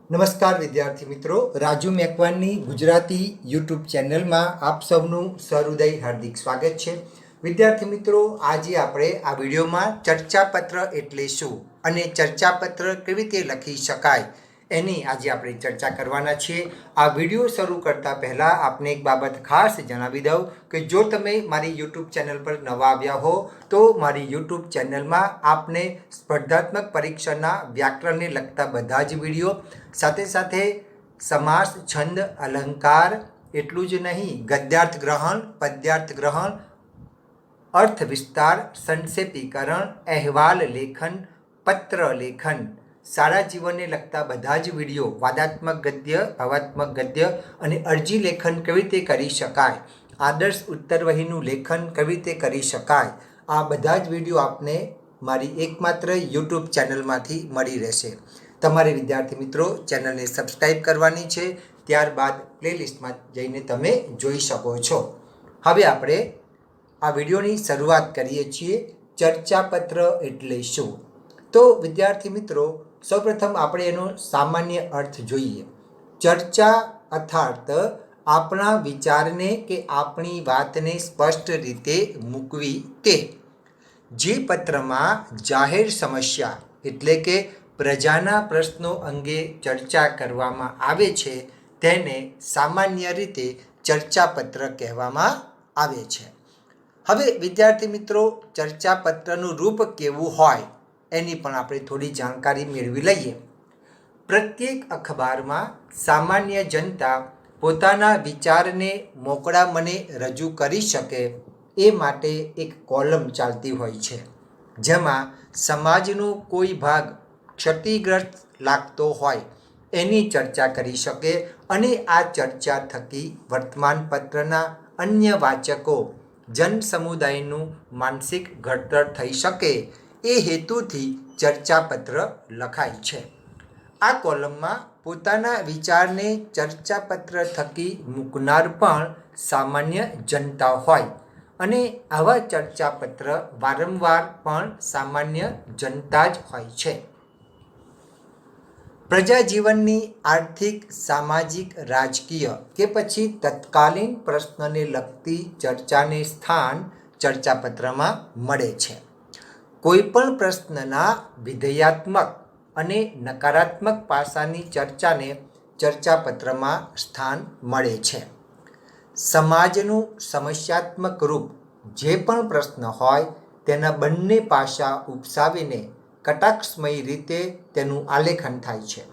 નમસ્કાર વિદ્યાર્થી મિત્રો, રાજુ મેકવાનની ગુજરાતી યુટ્યુબ ચેનલમાં આપ સૌનું સહૃદય હાર્દિક સ્વાગત છે. વિદ્યાર્થી મિત્રો, આજે આપણે આ વિડીયોમાં ચર્ચાપત્ર એટલે શું અને ચર્ચાપત્ર કેવી રીતે લખી શકાય એની આજે આપણે ચર્ચા કરવાના છીએ. આ વિડીયો શરૂ કરતાં પહેલાં આપને એક બાબત ખાસ જણાવી દઉં કે જો તમે મારી યુટ્યુબ ચેનલ પર નવા આવ્યા હો તો મારી યુટ્યુબ ચેનલમાં આપને સ્પર્ધાત્મક પરીક્ષાના વ્યાકરણને લગતા બધા જ વિડીયો, સાથે સાથે સમાસ, છંદ, અલંકાર, એટલું જ નહીં ગદ્યાર્થ ગ્રહણ, પદ્યાર્થ ગ્રહણ, અર્થ વિસ્તાર, સંક્ષેપીકરણ, અહેવાલ લેખન, પત્ર લેખન, શાળા જીવનને લગતા બધા જ વિડીયો, વાદાત્મક ગદ્ય, ભાવાત્મક ગદ્ય અને અરજી લેખન કેવી રીતે કરી શકાય, આદર્શ ઉત્તરવહીનું લેખન કેવી રીતે કરી શકાય, આ બધા જ વિડીયો આપને મારી એકમાત્ર યુટ્યુબ ચેનલમાંથી મળી રહેશે. તમારે વિદ્યાર્થી મિત્રો ચેનલને સબસ્ક્રાઈબ કરવાની છે, ત્યારબાદ પ્લેલિસ્ટમાં જઈને તમે જોઈ શકો છો. હવે આપણે આ વિડીયોની શરૂઆત કરીએ છીએ. ચર્ચાપત્ર એટલે શું? તો વિદ્યાર્થી મિત્રો, સૌપ્રથમ આપણે એનો સામાન્ય અર્થ જોઈએ. ચર્ચા અર્થાત આપણા વિચારને કે આપણી વાતને સ્પષ્ટ રીતે મૂકવી તે. જે પત્રમાં જાહેર સમસ્યા એટલે કે પ્રજાના પ્રશ્નો અંગે ચર્ચા કરવામાં આવે છે તેને સામાન્ય રીતે ચર્ચાપત્ર કહેવામાં આવે છે. હવે વિદ્યાર્થી મિત્રો, ચર્ચાપત્રનું રૂપ કેવું હોય એની પણ આપણે થોડી જાણકારી મેળવી લઈએ. પ્રત્યેક અખબારમાં સામાન્ય જનતા પોતાના વિચારને મોકળા મને રજૂ કરી શકે એ માટે એક કોલમ ચાલતી હોય છે, જેમાં સમાજનો કોઈ ભાગ ક્ષતિગ્રસ્ત લાગતો હોય એની ચર્ચા કરી શકે અને આ ચર્ચા થકી વર્તમાનપત્રના અન્ય વાચકો, જન સમુદાયનું માનસિક ઘડતર થઈ શકે એ હેતુથી ચર્ચાપત્ર લખાય છે. આ કોલમમાં પોતાના વિચારને ચર્ચાપત્ર થકી મૂકનાર પણ સામાન્ય જનતા હોય અને આવા ચર્ચાપત્ર વારંવાર પણ સામાન્ય જનતા જ હોય છે. પ્રજાજીવનની આર્થિક, સામાજિક, રાજકીય કે પછી તત્કાલીન પ્રશ્નને લગતી ચર્ચાને સ્થાન ચર્ચાપત્રમાં મળે છે. કોઈપણ પ્રશ્નના વિધેયાત્મક અને નકારાત્મક પાસાની ચર્ચાને ચર્ચાપત્રમાં સ્થાન મળે છે. સમાજનું સમસ્યાત્મક રૂપ જે પણ પ્રશ્ન હોય તેના બંને પાસા ઉપસાવીને કટાક્ષમય રીતે તેનું આલેખન થાય છે.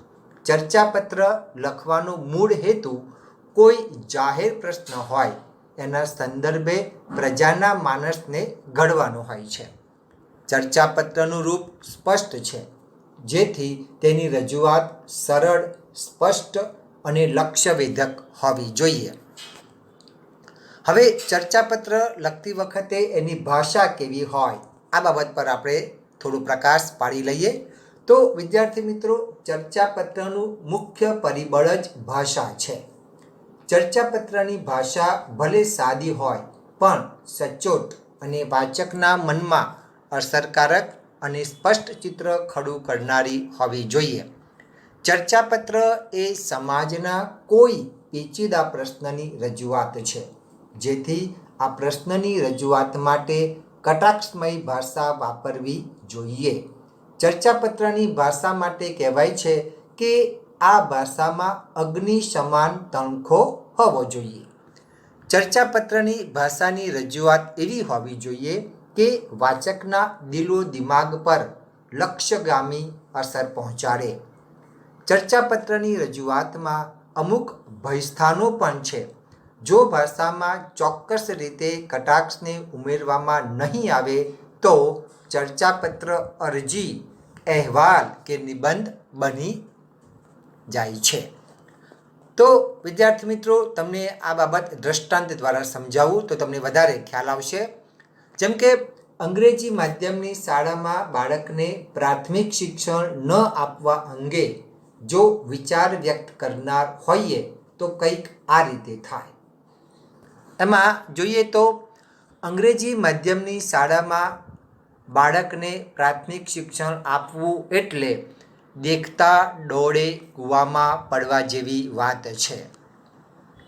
ચર્ચાપત્ર લખવાનો મૂળ હેતુ કોઈ જાહેર પ્રશ્ન હોય એના સંદર્ભે પ્રજાના માનસને ઘડવાનો હોય છે. ચર્ચાપત્રનું રૂપ સ્પષ્ટ છે, જેથી તેની રજૂઆત સરળ, સ્પષ્ટ અને લક્ષ્યવેધક હોવી જોઈએ. હવે ચર્ચાપત્ર લખતી વખતે એની ભાષા કેવી હોય આ બાબત પર આપણે થોડો પ્રકાશ પાડી લઈએ. તો વિદ્યાર્થી મિત્રો, ચર્ચાપત્રનું મુખ્ય પરિબળ જ ભાષા છે. ચર્ચાપત્રની ભાષા ભલે સાદી હોય પણ સચોટ અને વાચકના મનમાં અસરકારક અને સ્પષ્ટ ચિત્ર ખડું કરનારી હોવી જોઈએ. ચર્ચાપત્ર એ સમાજના કોઈ પેચીદા પ્રશ્નની રજૂઆત છે, જેથી આ પ્રશ્નની રજૂઆત માટે કટાક્ષમય ભાષા વાપરવી જોઈએ. ચર્ચાપત્રની ભાષા માટે કહેવાય છે કે આ ભાષામાં અગ્નિ સમાન તણખો હોવો જોઈએ. ચર્ચાપત્રની ભાષાની રજૂઆત એવી હોવી જોઈએ કે વાચકના દિલો દિમાગ પર લક્ષ્યગામી અસર પહોંચાડે. ચર્ચાપત્રની રજૂઆતમાં અમુક ભયસ્થાનો પણ છે. જો ભાષામાં ચોક્કસ રીતે કટાક્ષને ઉમેરવામાં નહીં આવે તો ચર્ચાપત્ર અરજી, અહેવાલ કે નિબંધ બની જાય છે. તો વિદ્યાર્થી મિત્રો, તમને આ બાબત દ્રષ્ટાંત દ્વારા સમજાવું તો તમને વધારે ખ્યાલ આવશે. જેમ કે અંગ્રેજી માધ્યમની શાળામાં બાળકને પ્રાથમિક શિક્ષણ ન આપવા અંગે જો વિચાર વ્યક્ત કરનાર હોઈએ તો કંઈક આ રીતે થાય. એમાં જોઈએ તો અંગ્રેજી માધ્યમની શાળામાં બાળકને પ્રાથમિક શિક્ષણ આપવું એટલે દેખતા ડોળે કૂવામાં પડવા જેવી વાત છે.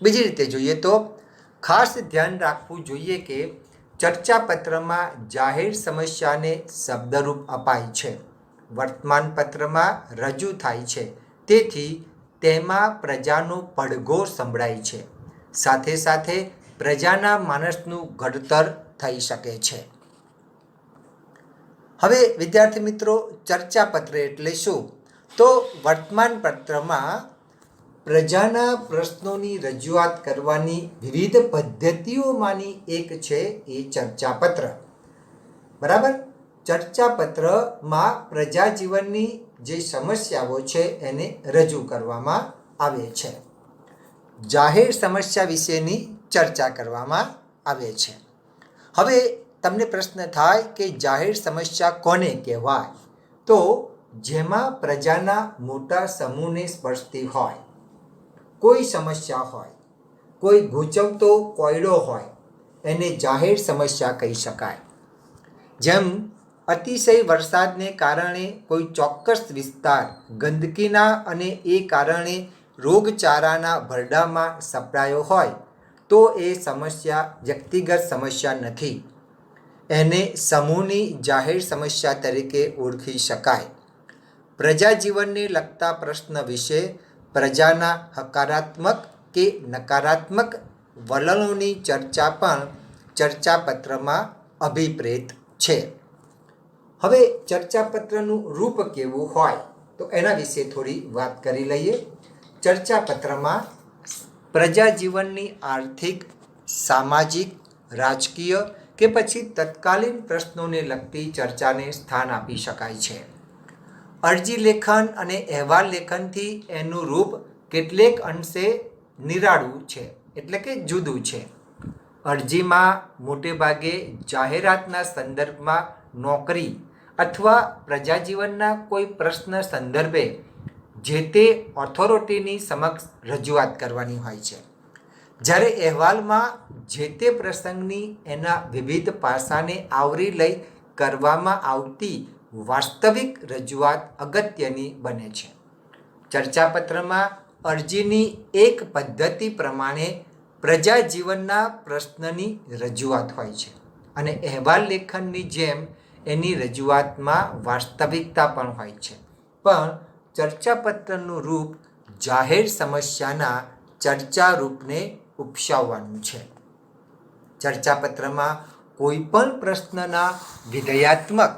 બીજી રીતે જોઈએ તો ખાસ ધ્યાન રાખવું જોઈએ કે ચર્ચાપત્રમાં જાહેર સમસ્યાને શબ્દરૂપ અપાય છે, વર્તમાનપત્રમાં રજૂ થાય છે, તેથી તેમાં પ્રજાનો પડઘો સંભળાય છે. સાથે સાથે પ્રજાના માનસનું ઘડતર થઈ શકે છે. હવે વિદ્યાર્થી મિત્રો, ચર્ચાપત્ર એટલે શું? તો વર્તમાનપત્રમાં પ્રજાના પ્રશ્નોની રજૂઆત કરવાની વિવિધ પદ્ધતિઓમાંની એક છે એ ચર્ચાપત્ર. બરાબર? ચર્ચાપત્રમાં પ્રજા જીવનની જે સમસ્યાઓ છે એને રજૂ કરવામાં આવે છે. જાહેર સમસ્યા વિશેની ચર્ચા કરવામાં આવે છે. હવે તમને પ્રશ્ન થાય કે જાહેર સમસ્યા કોને કહેવાય? તો જેમાં પ્રજાના મોટા સમૂહને સ્પર્શતી હોય, કોઈ સમસ્યા હોય, કોઈ ગૂંચવતો કોયડો હોય, એને જાહેર સમસ્યા કહી શકાય. જેમ અતિશય વરસાદને કારણે કોઈ ચોક્કસ વિસ્તાર ગંદકીના અને એ કારણે રોગચાળાના ભરડામાં સપડાયો હોય તો એ સમસ્યા વ્યક્તિગત સમસ્યા નથી, એને સમૂહની જાહેર સમસ્યા તરીકે ઓળખી શકાય. પ્રજા જીવનને લગતા પ્રશ્ન વિશે પ્રજાના હકારાત્મક કે નકારાત્મક વલણોની ચર્ચા પણ ચર્ચાપત્રમાં અભિપ્રેત છે. હવે ચર્ચાપત્રનું રૂપ કેવું હોય તો એના વિશે થોડી વાત કરી લઈએ. ચર્ચાપત્રમાં પ્રજા જીવનની આર્થિક, સામાજિક, રાજકીય કે પછી તત્કાલીન પ્રશ્નોને લગતી ચર્ચાને સ્થાન આપી શકાય છે. અરજી લેખન અને અહેવાલ લેખનથી એનું રૂપ કેટલેક અંશે નિરાળું છે, એટલે કે જુદું છે. અરજીમાં મોટે ભાગે જાહેરાતના સંદર્ભમાં નોકરી અથવા પ્રજાજીવનના કોઈ પ્રશ્ન સંદર્ભે જે તે ઓથોરિટીની સમક્ષ રજૂઆત કરવાની હોય છે. જ્યારે અહેવાલમાં જે તે પ્રસંગની એના વિવિધ પાસાને આવરી લઈ કરવામાં આવતી વાસ્તવિક રજૂઆત અગત્યની બને છે. ચર્ચાપત્રમાં અરજીની એક પદ્ધતિ પ્રમાણે પ્રજા જીવનના પ્રશ્નની રજૂઆત હોય છે અને અહેવાલ લેખનની જેમ એની રજૂઆતમાં વાસ્તવિકતા પણ હોય છે. પણ ચર્ચાપત્રનું રૂપ જાહેર સમસ્યાના ચર્ચા રૂપને ઉપસાવવાનું છે. ચર્ચાપત્રમાં કોઈ પણ પ્રશ્નના વિધેયાત્મક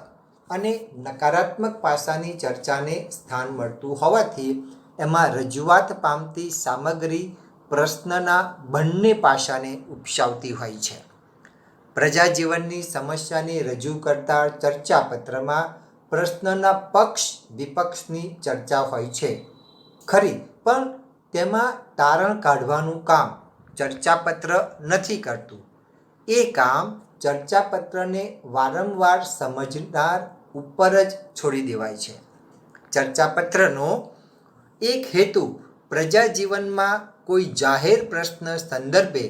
અને નકારાત્મક પાસાની ચર્ચાને સ્થાન મળતું હોવાથી એમાં રજૂઆત પામતી સામગ્રી પ્રશ્નના બંને પાસાને ઉપસાવતી હોય છે. પ્રજા જીવનની સમસ્યાને રજૂ કરતા ચર્ચાપત્રમાં પ્રશ્નના પક્ષ વિપક્ષની ચર્ચા હોય છે ખરી, પણ તેમાં તારણ કાઢવાનું કામ ચર્ચાપત્ર નથી કરતું. એ કામ ચર્ચાપત્રને વારંવાર સમજનાર ઉપર જ છોડી દેવાય છે. ચર્ચાપત્રનો એક હેતુ પ્રજા જીવનમાં કોઈ જાહેર પ્રશ્ન સંદર્ભે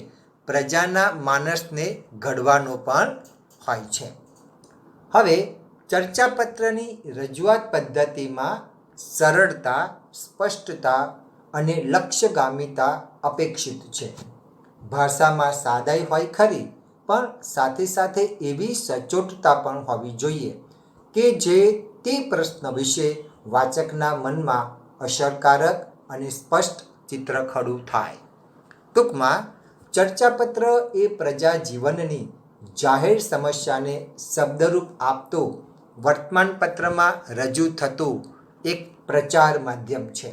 પ્રજાના માનસને ઘડવાનો પણ હોય છે. હવે ચર્ચાપત્રની રજૂઆત પદ્ધતિમાં સરળતા, સ્પષ્ટતા અને લક્ષ્યગામીતા અપેક્ષિત છે. ભાષામાં સાદાઈ હોય ખરી, પણ સાથે સાથે એવી સચોટતા પણ હોવી જોઈએ કે જે તે પ્રશ્ન વિશે વાચકના મનમાં અસરકારક અને સ્પષ્ટ ચિત્ર ખડું થાય. ટૂંકમાં ચર્ચાપત્ર એ પ્રજા જીવનની જાહેર સમસ્યાને શબ્દરૂપ આપતો વર્તમાનપત્રમાં રજૂ થતું એક પ્રચાર માધ્યમ છે,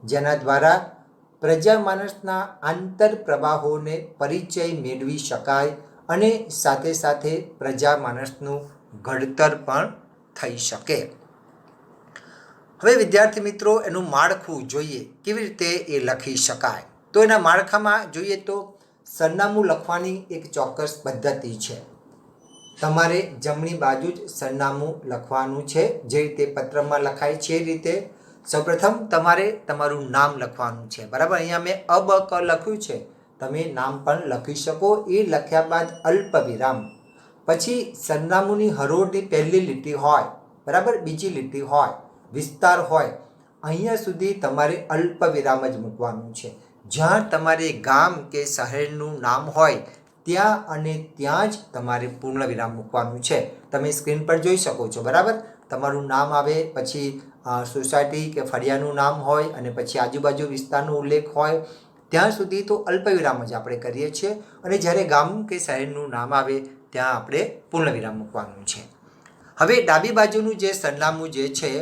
જેના દ્વારા પ્રજા માનસના આંતર પ્રવાહોને પરિચય મેળવી શકાય અને સાથે સાથે પ્રજા માનસનું ઘડતર પણ થઈ શકે. હવે વિદ્યાર્થી મિત્રો, એનું માળખું જોઈએ કેવી રીતે એ લખી શકાય. તો એના માળખામાં જોઈએ તો સરનામું લખવાની એક ચોક્કસ પદ્ધતિ છે. તમારે જમણી બાજુ જ સરનામું લખવાનું છે, જે રીતે પત્રમાં લખાય છે એ રીતે. સૌપ્રથમ તમારે તમારું નામ લખવાનું છે. બરાબર, અહીંયા મેં અ બ ક લખ્યું છે, તમે નામ પણ લખી શકો. એ લખ્યા બાદ અલ્પ વિરામ, પછી સરનામુંની હરોળની પહેલી લીટી હોય, બરાબર, બીજી લીટી હોય, વિસ્તાર હોય અહીંયા સુધી તમારે અલ્પ વિરામ જ મૂકવાનું છે. જ્યાં તમારે ગામ કે શહેરનું નામ હોય ત્યાં અને ત્યાં જ તમારે પૂર્ણ વિરામ મૂકવાનું છે. તમે સ્ક્રીન પર જોઈ શકો છો, બરાબર. તમારું નામ આવે, પછી સોસાયટી કે ફળિયાનું નામ હોય અને પછી આજુબાજુ વિસ્તારનો ઉલ્લેખ હોય ત્યાં સુધી તો અલ્પ વિરામ જ આપણે કરીએ છીએ. અને જ્યારે ગામ કે શહેરનું નામ આવે ત્યાં આપણે પૂર્ણ વિરામ મૂકવાનું છે. હવે ડાબી બાજુનું જે સરનામું જે છે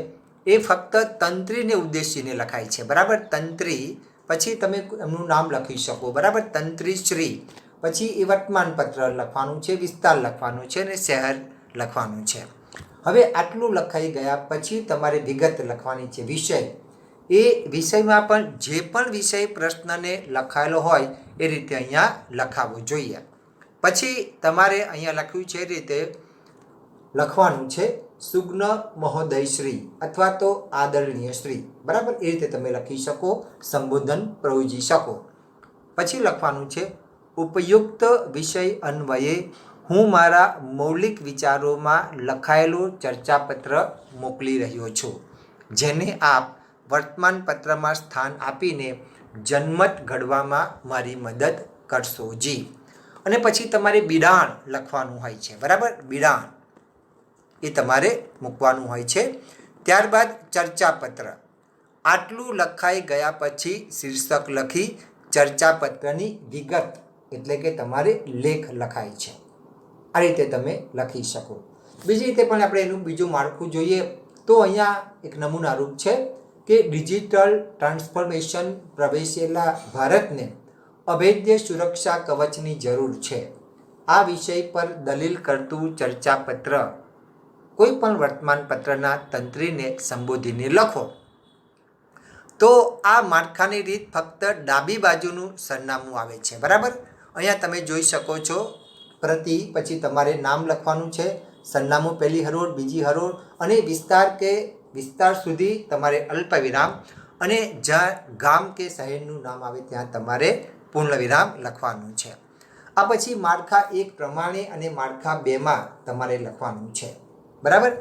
એ ફક્ત તંત્રીને ઉદ્દેશીને લખાય છે, બરાબર. તંત્રી, પછી તમે એમનું નામ લખી શકો, બરાબર. તંત્રી શ્રી, પછી એ વર્તમાન પત્ર લખવાનું છે, વિસ્તાર લખવાનું છે અને શહેર લખવાનું છે. હવે આટલું લખાઈ ગયા પછી તમારે વિગત લખવાની છે, વિષય. એ વિષયમાં પણ જે પણ વિષય પ્રશ્નને લખાયેલો હોય એ રીતે અહીંયા લખાવવો જોઈએ. પછી તમારે અહીંયા લખ્યું છે એ રીતે લખવાનું છે સુગ્ન મહોદય શ્રી અથવા તો આદરણીય શ્રી, બરાબર. એ રીતે તમે લખી શકો, સંબોધન પ્રયોજી શકો. પછી લખવાનું છે ઉપયુક્ત વિષય અન્વયે હું મારા મૌલિક વિચારોમાં લખાયેલો ચર્ચાપત્ર મોકલી રહ્યો છું, જેને આપ વર્તમાન પત્રમાં સ્થાન આપીને જનમત ઘડવામાં મારી મદદ કરશો જી. અને પછી તમારે બિડાણ લખવાનું હોય છે, બરાબર. બિડાણ એ તમારે મૂકવાનું હોય છે. ત્યારબાદ ચર્ચાપત્ર. આટલું લખાઈ ગયા પછી શીર્ષક લખી ચર્ચાપત્રની વિગત એટલે કે તમારે લેખ લખાય છે. આ રીતે તમે લખી શકો. બીજી રીતે પણ આપણે એનું બીજું માળખું જોઈએ તો અહીંયા એક નમૂના રૂપ છે કે ડિજિટલ ટ્રાન્સફોર્મેશન પ્રવેશેલા ભારતને અભેદ્ય સુરક્ષા કવચની જરૂર છે. આ વિષય પર દલીલ કરતું ચર્ચાપત્ર કોઈ પણ વર્તમાન પત્રના તંત્રીને સંબોધીને લખો. તો આ માળખાની રીત ફક્ત ડાબી બાજુનું સરનામું આવે છે, બરાબર. અહીંયા તમે જોઈ શકો છો પ્રતિ, પછી તમારે નામ લખવાનું છે, સરનામું પહેલી હરોળ, બીજી હરોળ અને વિસ્તાર કે વિસ્તાર સુધી તમારે અલ્પ વિરામ અને જ્યાં ગામ કે શહેરનું નામ આવે ત્યાં તમારે પૂર્ણ વિરામ લખવાનું છે. આ પછી માળખા 1 પ્રમાણે અને માળખા 2માં તમારે લખવાનું છે, બરાબર.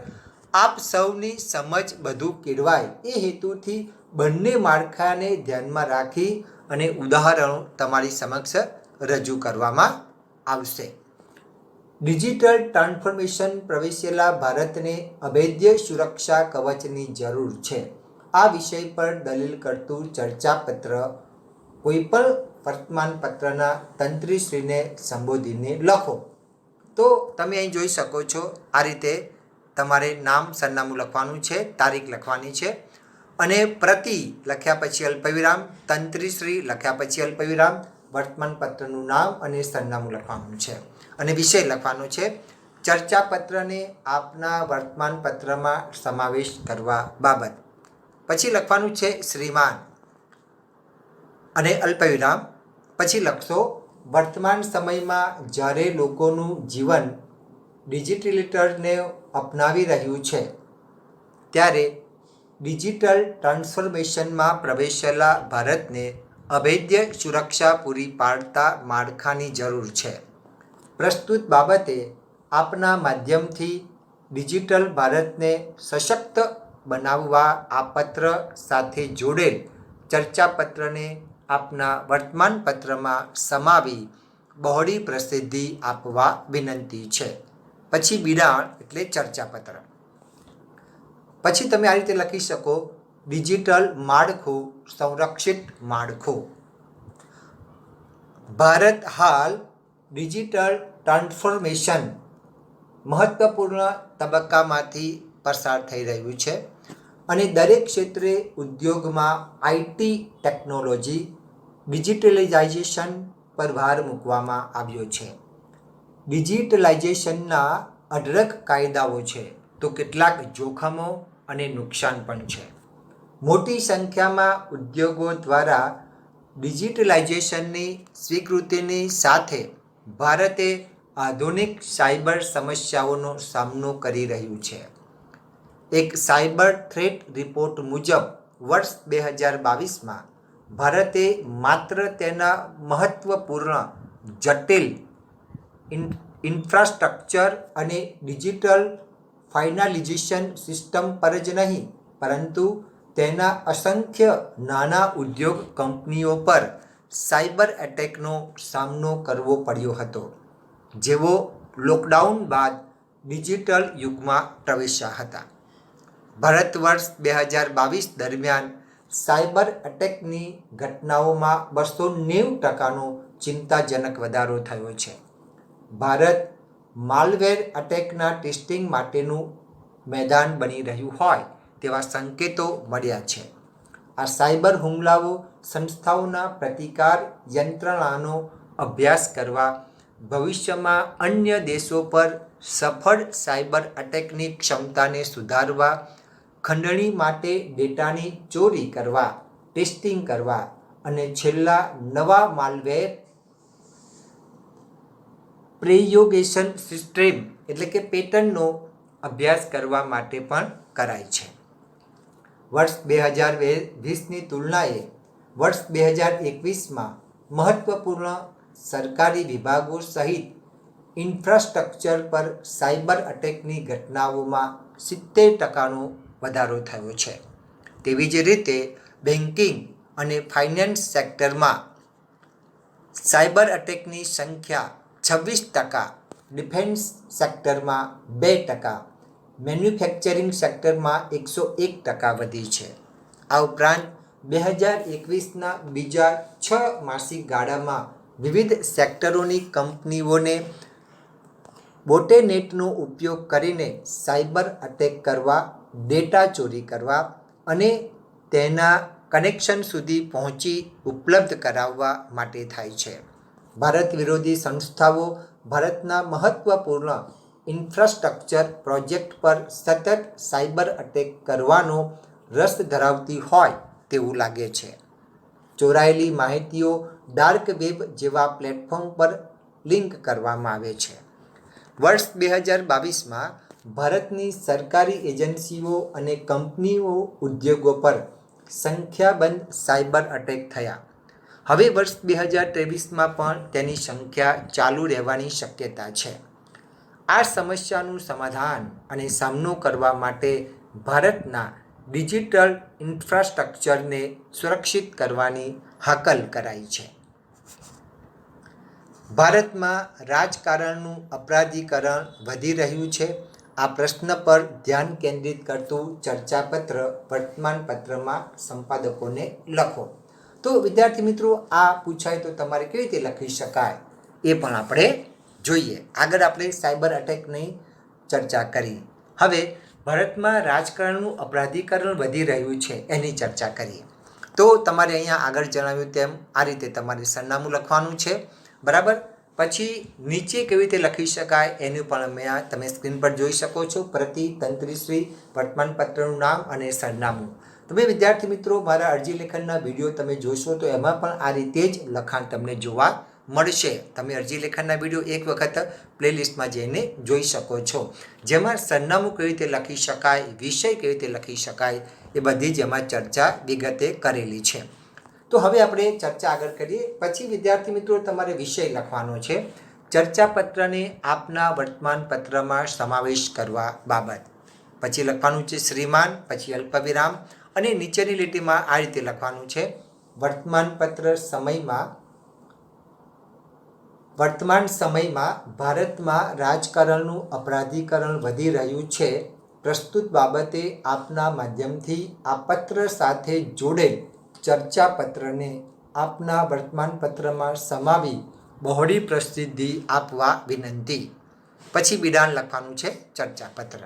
આપ સૌની સમજ બધું કેળવાય એ હેતુથી બંને માળખાને ધ્યાનમાં રાખી અને ઉદાહરણો તમારી સમક્ષ રજૂ કરવામાં આવશે. ડિજિટલ ટ્રાન્સફોર્મેશન પ્રવેશેલા ભારતને અભેદ્ય સુરક્ષા કવચની જરૂર છે. આ વિષય પર દલીલ કરતું ચર્ચાપત્ર કોઈપણ વર્તમાન પત્રના તંત્રીશ્રીને સંબોધીને લખો. તો તમે અહીં જોઈ શકો છો આ રીતે તમારે નામ, સરનામું લખવાનું છે, તારીખ લખવાની છે અને પ્રતિ લખ્યા પછી અલ્પવિરામ, તંત્રીશ્રી લખ્યા પછી અલ્પવિરામ, વર્તમાન પત્રનું નામ અને સરનામું લખવાનું છે અને વિષય લખવાનો છે. ચર્ચાપત્રને આપના વર્તમાન પત્રમાં સમાવેશ કરવા બાબત. પછી લખવાનું છે શ્રીમાન અને અલ્પવિરામ. પછી લખશો વર્તમાન સમયમાં જ્યારે લોકોનું જીવન ડિજિટલીકરણને અપનાવી રહ્યું છે ત્યારે ડિજિટલ ટ્રાન્સફોર્મેશનમાં પ્રવેશેલા ભારતને અભેદ્ય સુરક્ષા પૂરી પાડતા માળખાની જરૂર છે. પ્રસ્તુત બાબતે આપના માધ્યમથી ડિજિટલ ભારતને સશક્ત બનાવવા આ પત્ર સાથે જોડેલ ચર્ચાપત્રને આપના વર્તમાન પત્રમાં સમાવી બહોળી પ્રસિદ્ધિ આપવા વિનંતી છે. પછી બિડાણ એટલે ચર્ચાપત્ર. પછી તમે આ રીતે લખી શકો ડિજિટલ માળખું, સંરક્ષિત માળખું. ભારત હાલ ડિજિટલ ટ્રાન્સફોર્મેશન મહત્વપૂર્ણ તબક્કામાંથી પસાર થઈ રહ્યું છે અને દરેક ક્ષેત્રે ઉદ્યોગમાં આઈટી ટેકનોલોજી ડિજિટલાઇઝેશન પર ભાર મૂકવામાં આવ્યો છે. ડિજિટલાઇઝેશનના અઢળક કાયદાઓ છે તો કેટલાક જોખમો અને નુકસાન પણ છે. મોટી સંખ્યામાં ઉદ્યોગો દ્વારા ડિજિટલાઇઝેશનની સ્વીકૃતિની સાથે ભારતે આધુનિક સાયબર સમસ્યાઓનો સામનો કરી રહ્યું છે. એક સાયબર થ્રેટ રિપોર્ટ મુજબ વર્ષ 2022માં ભારતે માત્ર તેના મહત્વપૂર્ણ જટિલ ઇન્ફ્રાસ્ટ્રક્ચર અને ડિજિટલ ફાઇનાલિઝેશન સિસ્ટમ પર જ નહીં પરંતુ તેના અસંખ્ય નાના ઉદ્યોગ કંપનીઓ પર સાયબર એટેકનો સામનો કરવો પડ્યો હતો, જેઓ લોકડાઉન બાદ ડિજિટલ યુગમાં પ્રવેશ્યા હતા. ભારત વર્ષ 2022 દરમિયાન સાયબર એટેકની ઘટનાઓમાં 290%નો ચિંતાજનક વધારો થયો છે. ભારત માલવેર અટેકના ટેસ્ટિંગ માટેનું મેદાન બની રહ્યું હોય તેવા સંકેતો મળ્યા છે. આ સાયબર હુમલાઓ સંસ્થાઓના પ્રતિકાર યંત્રણાનો અભ્યાસ કરવા, ભવિષ્યમાં અન્ય દેશો પર સફળ સાયબર અટેકની ક્ષમતાને સુધારવા, ખંડણી માટે ડેટાની ચોરી કરવા, ટેસ્ટિંગ કરવા અને છેલ્લા નવા માલવેર પ્રેયોગેશન સિસ્ટમ એટલે કે પેટર્નનો અભ્યાસ કરવા માટે પણ કરાય છે. વર્ષ 2020ની તુલનાએ વર્ષ 2021માં મહત્વપૂર્ણ સરકારી વિભાગો સહિત ઇન્ફ્રાસ્ટ્રક્ચર પર સાયબર અટેકની ઘટનાઓમાં 70%નો વધારો થયો છે. તેવી જ રીતે બેન્કિંગ અને ફાઇનાન્સ સેક્ટરમાં સાયબર અટેકની સંખ્યા 26%, ડિફેન્સ સેક્ટરમાં 2%, મેન્યુફેક્ચરિંગ સેક્ટરમાં 101% વધી છે. આ ઉપરાંત 2021ના બીજા 6 માસિક ગાળામાં વિવિધ સેક્ટરોની કંપનીઓને બોટેનેટનો ઉપયોગ કરીને સાયબર અટેક કરવા, ડેટા ચોરી કરવા અને તેના કનેક્શન સુધી પહોંચી ઉપલબ્ધ કરાવવા માટે થાય છે. ભારત વિરોધી સંસ્થાઓ ભારતના મહત્વપૂર્ણ ઇન્ફ્રાસ્ટ્રક્ચર પ્રોજેક્ટ પર સતત સાયબર અટેક કરવાનો રસ ધરાવતી હોય તેવું લાગે છે. ચોરાયેલી માહિતીઓ ડાર્ક વેબ જેવા પ્લેટફોર્મ પર લિંક કરવામાં આવે છે. વર્ષ 2022માં ભારતની સરકારી એજન્સીઓ અને કંપનીઓ ઉદ્યોગો પર સંખ્યાબંધ સાયબર અટેક થયા. હવે વર્ષ 2023માં પણ તેની સંખ્યા ચાલુ રહેવાની શક્યતા છે. આ સમસ્યાનું સમાધાન અને સામનો કરવા માટે ભારતના ડિજિટલ ઇન્ફ્રાસ્ટ્રક્ચરને સુરક્ષિત કરવાની હાકલ કરાઈ છે. ભારતમાં રાજકારણનું અપરાધીકરણ વધી રહ્યું છે. આ પ્રશ્ન પર ધ્યાન કેન્દ્રિત કરતું ચર્ચાપત્ર વર્તમાનપત્રમાં સંપાદકોને લખો. તો વિદ્યાર્થી મિત્રો, આ પૂછાય તો તમારે કેવી રીતે લખી શકાય એ પણ આપણે જોઈએ. આગળ આપણે સાયબર અટેકની ચર્ચા કરી. હવે ભારતમાં રાજકારણનું અપરાધીકરણ વધી રહ્યું છે એની ચર્ચા કરીએ. તો તમારે અહીંયા આગળ જણાવ્યું તેમ આ રીતે તમારે સરનામું લખવાનું છે, બરાબર. પછી નીચે કેવી રીતે લખી શકાય એનું પણ મેં તમે સ્ક્રીન પર જોઈ શકો છો. પ્રતિ તંત્રીશ્રી વર્તમાનપત્રનું નામ અને સરનામું. તમે વિદ્યાર્થી મિત્રો મારા અરજી લેખનના વિડીયો તમે જોશો તો એમાં પણ આ રીતે જ લખાણ તમને જોવા મળશે. તમે અરજી લેખનના વિડીયો એક વખત પ્લેલિસ્ટમાં જઈને જોઈ શકો છો, જેમાં સરનામું કેવી રીતે લખી શકાય, વિષય કેવી રીતે લખી શકાય એ બધી જ એમાં ચર્ચા વિગતે કરેલી છે. તો હવે આપણે ચર્ચા આગળ કરીએ. પછી વિદ્યાર્થી મિત્રો તમારે વિષય લખવાનો છે. ચર્ચાપત્રને આપના વર્તમાનપત્રમાં સમાવેશ કરવા બાબત. પછી લખવાનું છે શ્રીમાન, પછી અલ્પવિરામ અને નીચેની લીટીમાં આ રીતે લખવાનું છે. વર્તમાન સમયમાં ભારતમાં રાજકારણનું અપરાધીકરણ વધી રહ્યું છે. પ્રસ્તુત બાબતે આપના માધ્યમથી આ પત્ર સાથે જોડેલ ચર્ચાપત્રને આપના વર્તમાનપત્રમાં સમાવી બહોળી પ્રસિદ્ધિ આપવા વિનંતી. પછી વિધાન લખવાનું છે ચર્ચાપત્ર.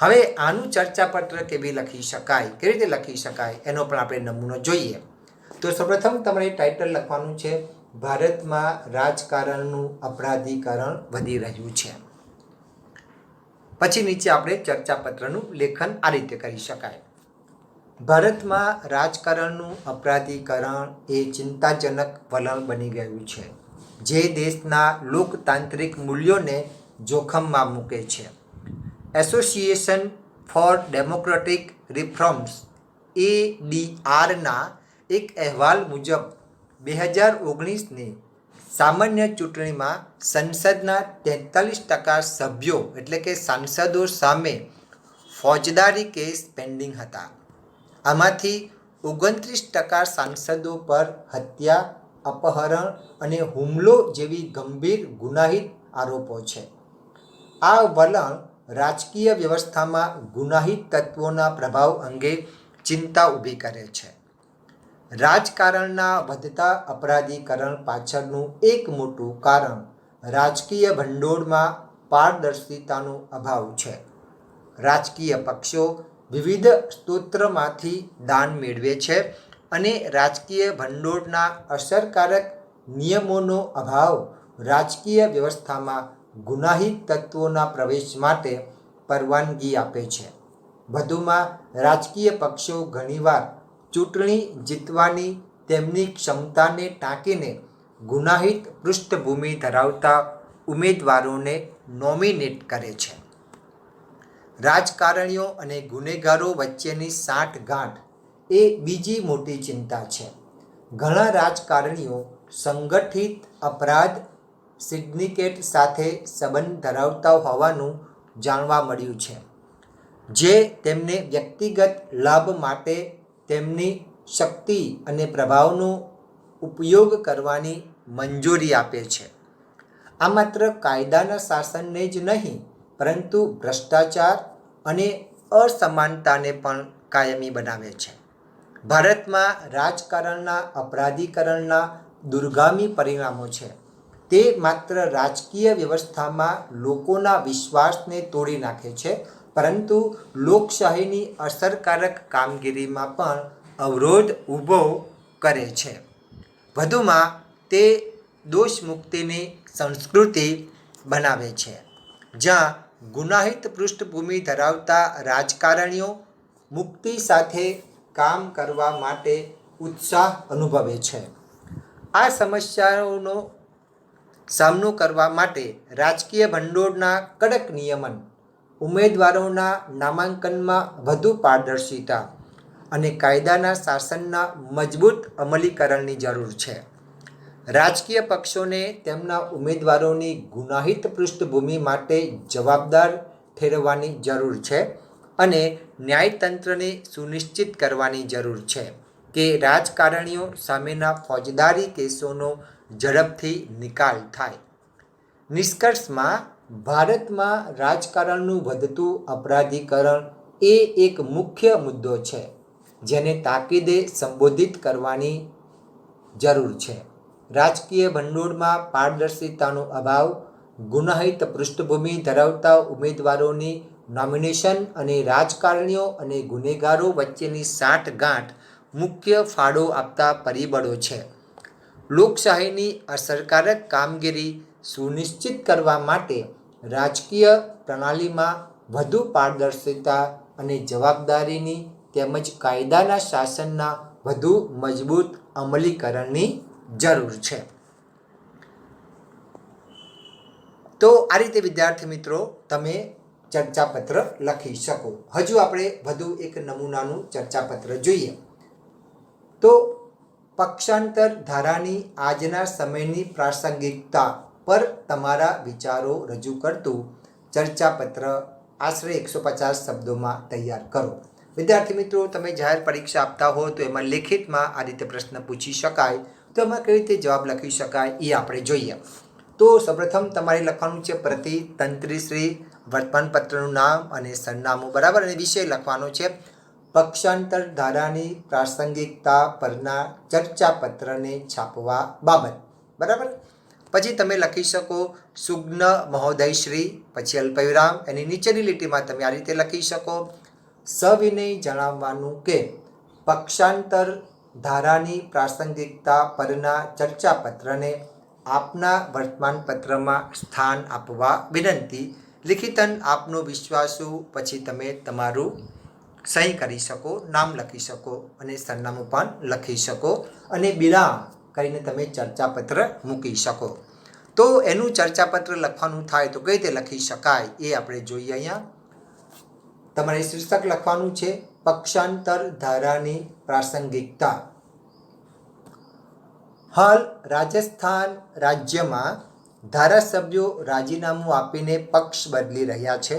હવે આનું ચર્ચાપત્ર કેવી લખી શકાય, કેવી રીતે લખી શકાય એનો પણ આપણે નમૂનો જોઈએ. તો સૌપ્રથમ તમારે ટાઇટલ લખવાનું છે ભારતમાં રાજકારણનું અપરાધીકરણ વધી રહ્યું છે. પછી નીચે આપણે ચર્ચાપત્રનું લેખન આ રીતે કરી શકાય. ભારતમાં રાજકારણનું અપરાધીકરણ એ ચિંતાજનક વલણ બની ગયું છે, જે દેશના લોકતાંત્રિક મૂલ્યોને જોખમમાં મૂકે છે. એસોસિએશન ફોર ડેમોક્રેટિક રિફોર્મ્સ ADRના એક અહેવાલ મુજબ 2019ની સામાન્ય ચૂંટણીમાં સંસદના 43% સભ્યો એટલે કે સાંસદો સામે ફોજદારી કેસ પેન્ડિંગ હતા. આમાંથી 29% સાંસદો પર હત્યા, અપહરણ અને હુમલો જેવી ગંભીર ગુનાહિત આરોપો છે. આ વલણ રાજકીય વ્યવસ્થામાં ગુનાહિત તત્વોના પ્રભાવ અંગે ચિંતા ઊભી કરે છે. રાજકારણના વધતા અપરાધીકરણ પાછળનું એક મોટું કારણ રાજકીય ભંડોળમાં પારદર્શિતાનો અભાવ છે. રાજકીય પક્ષો વિવિધ સ્ત્રોતમાંથી દાન મેળવે છે અને રાજકીય ભંડોળના અસરકારક નિયમોનો અભાવ રાજકીય વ્યવસ્થામાં ગુનાહિત તત્વોના પ્રવેશ માટે પરવાનગી આપે છે. વધુમાં, રાજકીય પક્ષો ઘણીવાર ચૂંટણી જીતવાની તેમની ક્ષમતાને ટાંકીને ગુનાહિત પૃષ્ઠભૂમિ ધરાવતા ઉમેદવારોને નોમિનેટ કરે છે. રાજકારણીઓ અને ગુનેગારો વચ્ચેની સાંઠગાંઠ એ બીજી મોટી ચિંતા છે. ઘણા રાજકારણીઓ સંગઠિત અપરાધ સિન્ડિકેટ સાથે સંબંધ ધરાવતા હોવાનું જાણવા મળ્યું છે, જે તેમને વ્યક્તિગત લાભ માટે તેમની શક્તિ અને પ્રભાવનો ઉપયોગ કરવાની મંજૂરી આપે છે. આ માત્ર કાયદાના શાસનને જ નહીં, પરંતુ ભ્રષ્ટાચાર અને અસમાનતાને પણ કાયમી બનાવે છે. ભારતમાં રાજકારણના અપરાધીકરણના દૂરગામી પરિણામો છે. તે માત્ર રાજકીય વ્યવસ્થામાં લોકોના વિશ્વાસને તોડી નાખે છે, પરંતુ લોકશાહીની અસરકારક કામગીરીમાં પણ અવરોધ ઊભો કરે છે. વધુમાં, તે દોષમુક્તિની સંસ્કૃતિ બનાવે છે, જ્યાં ગુનાહિત પૃષ્ઠભૂમિ ધરાવતા રાજકારણીઓ મુક્તિ સાથે કામ કરવા માટે ઉત્સાહ અનુભવે છે. આ સમસ્યાઓનો સામનો કરવા માટે રાજકીય ભંડોળના કડક નિયમન, ઉમેદવારોના નામાંકનમાં વધુ પારદર્શિતા અને કાયદાના શાસનના મજબૂત અમલીકરણની જરૂર છે. રાજકીય પક્ષોને તેમના ઉમેદવારોની ગુનાહિત પૃષ્ઠભૂમિ માટે જવાબદાર ઠેરવવાની જરૂર છે અને ન્યાયતંત્રને સુનિશ્ચિત કરવાની જરૂર છે કે રાજકારણીઓ સામેના ફોજદારી કેસોનો ઝડપથી નિકાલ થાય. નિષ્કર્ષમાં, ભારતમાં રાજકારણનું વધતું અપરાધીકરણ એ એક મુખ્ય મુદ્દો છે જેને તાકીદે સંબોધિત કરવાની જરૂર છે. રાજકીય ભંડોળમાં પારદર્શિતાનો અભાવ, ગુનાહિત પૃષ્ઠભૂમિ ધરાવતા ઉમેદવારોની નોમિનેશન અને રાજકારણીઓ અને ગુનેગારો વચ્ચેની સાંઠગાંઠ મુખ્ય ફાળો આપતા પરિબળો છે. લોકશાહીની અસરકારક કામગીરી સુનિશ્ચિત કરવા માટે રાજકીય પ્રણાલીમાં વધુ પારદર્શિતા અને જવાબદારીની તેમજ કાયદાના શાસનના વધુ મજબૂત અમલીકરણની જરૂર છે. તો આ રીતે વિદ્યાર્થી મિત્રો તમે ચર્ચાપત્ર લખી શકો. હજુ આપણે વધુ એક નમૂનાનું ચર્ચાપત્ર જોઈએ. તો પક્ષાંતર ધારાની આજના સમયની પ્રાસંગિકતા પર તમારા વિચારો રજૂ કરતું ચર્ચાપત્ર આશરે 150 શબ્દોમાં તૈયાર કરો. વિદ્યાર્થી મિત્રો, તમે જાહેર પરીક્ષા આપતા હો તો એમાં લેખિતમાં આ રીતે પ્રશ્ન પૂછી શકાય, તો એમાં કઈ રીતે જવાબ લખી શકાય એ આપણે જોઈએ. તો સૌપ્રથમ તમારે લખવાનું છે પ્રતિ તંત્રીશ્રી, વર્તમાનપત્રનું નામ અને સરનામું, બરાબર, અને વિષય લખવાનો છે પક્ષાંતર ધારાની પ્રાસંગિકતા પરના ચર્ચાપત્રને છાપવા બાબત, બરાબર. પછી તમે લખી શકો સુજ્ઞ મહોદયશ્રી, પછી અલ્પવિરામ, એની નીચેની લીટીમાં તમે આ રીતે લખી શકો સવિનય જણાવવાનું કે પક્ષાંતર ધારાની પ્રાસંગિકતા પરના ચર્ચાપત્રને આપના વર્તમાનપત્રમાં સ્થાન આપવા વિનંતી. લિખિતન આપનો વિશ્વાસુ, પછી તમે તમારું સહી કરી શકો, નામ લખી શકો અને સરનામું પણ લખી શકો અને વિરામ કરીને તમે ચર્ચાપત્ર મૂકી શકો. તો એનું ચર્ચાપત્ર લખવાનું થાય તો કઈ રીતે લખી શકાય એ આપણે જોઈએ. અહીંયા તમારે શીર્ષક લખવાનું છે પક્ષાંતર ધારાની પ્રાસંગિકતા. હાલ રાજસ્થાન રાજ્યમાં ધારાસભ્યો રાજીનામું આપીને પક્ષ બદલી રહ્યા છે.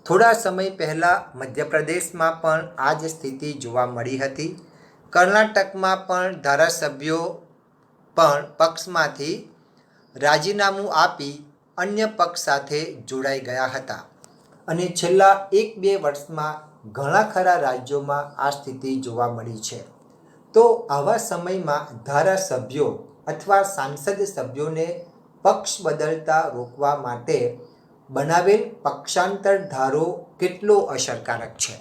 થોડા સમય પહેલાં મધ્યપ્રદેશમાં પણ આ જ સ્થિતિ જોવા મળી હતી. કર્ણાટકમાં પણ ધારાસભ્યો પણ પક્ષમાંથી રાજીનામું આપી અન્ય પક્ષ સાથે જોડાઈ ગયા હતા. અને છેલ્લા 1-2 વર્ષમાં ઘણા ખરા રાજ્યોમાં આ સ્થિતિ જોવા મળી છે. તો આવા સમયમાં ધારાસભ્યો અથવા સાંસદ સભ્યોને પક્ષ બદલતા રોકવા માટે બનાવેલ પક્ષાંતર ધારો કેટલો અસરકારક છે?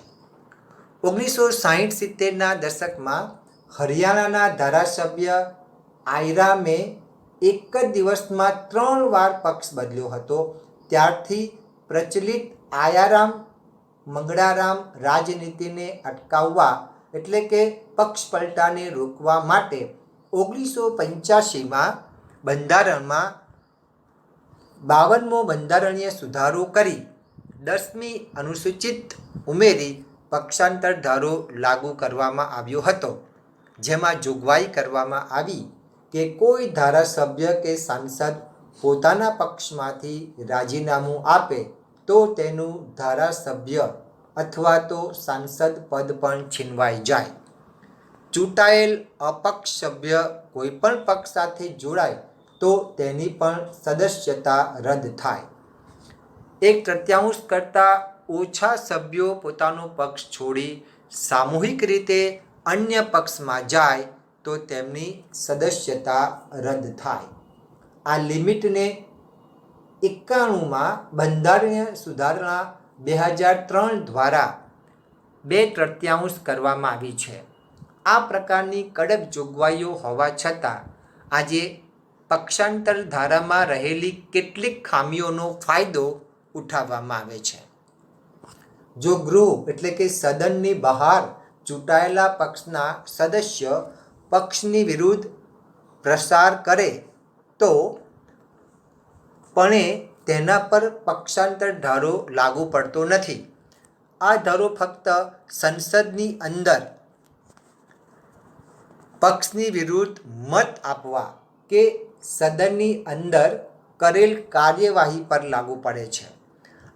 1960-70ના દશકમાં હરિયાણાના ધારાસભ્ય આયરામે એક જ દિવસમાં 3 વાર પક્ષ બદલ્યો હતો. ત્યારથી પ્રચલિત આયારામ મંગળારામ રાજનીતિને અટકાવવા એટલે કે પક્ષ પલટાને રોકવા માટે 1985માં બંધારણમાં 52મો બંધારણીય સુધારો કરી 10મી અનુસૂચિત ઉમેરી પક્ષાંતર ધારો લાગુ કરવામાં આવ્યો હતો, જેમાં જોગવાઈ કરવામાં આવી કે કોઈ ધારાસભ્ય કે સાંસદ પોતાના પક્ષમાંથી રાજીનામું આપે તો તેનું ધારાસભ્ય અથવા તો સાંસદ પદ પણ છીનવાઈ જાય. ચૂંટાયેલ અપક્ષ સભ્ય કોઈ પણ પક્ષ સાથે જોડાય તો તેની પણ સદસ્યતા રદ થાય. 1/3 કરતાં ઓછા સભ્યો પોતાનો પક્ષ છોડી સામૂહિક રીતે અન્ય પક્ષમાં જાય તો તેમની સદસ્યતા રદ થાય. આ લિમિટને 91માં બંધારણીય સુધારણા 2003 દ્વારા 2/3 કરવામાં આવી છે. આ પ્રકારની કડક જોગવાઈઓ હોવા છતાં આજે પક્ષાંતર ધારામાં રહેલી કેટલીક ખામીઓનો ફાયદો ઉઠાવવામાં આવે છે. જો ગૃહ એટલે કે સદનની બહાર ચૂંટાયેલા પક્ષના સદસ્ય પક્ષની વિરુદ્ધ પ્રસાર કરે તો પણ તેના પર પક્ષાંતર ધારો લાગુ પડતો નથી. આ ધારો ફક્ત સંસદની અંદર પક્ષની વિરુદ્ધ મત આપવા કે સદનની અંદર કરેલ કાર્યવાહી પર લાગુ પડે છે.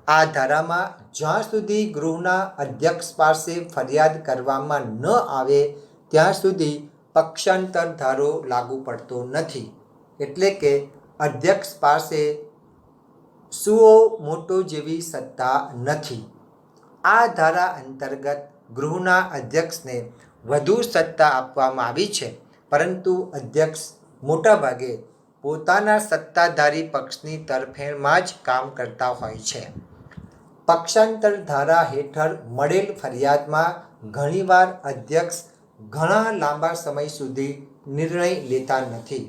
આ ધારામાં જ્યાં સુધી ગૃહના અધ્યક્ષ પાસે ફરિયાદ કરવામાં ન આવે ત્યાં સુધી પક્ષાંતર ધારો લાગુ પડતો નથી. એટલે કે અધ્યક્ષ પાસે સુઓ મોટો જેવી સત્તા નથી. આ ધારા અંતર્ગત ગૃહના અધ્યક્ષને વધુ સત્તા આપવામાં આવી છે, પરંતુ અધ્યક્ષ મોટાભાગે પોતાના સત્તાધારી પક્ષની તરફેણમાં જ કામ કરતા હોય છે. પક્ષાંતર ધારા હેઠળ મળેલ ફરિયાદમાં ઘણીવાર અધ્યક્ષ ઘણા લાંબા સમય સુધી નિર્ણય લેતા નથી.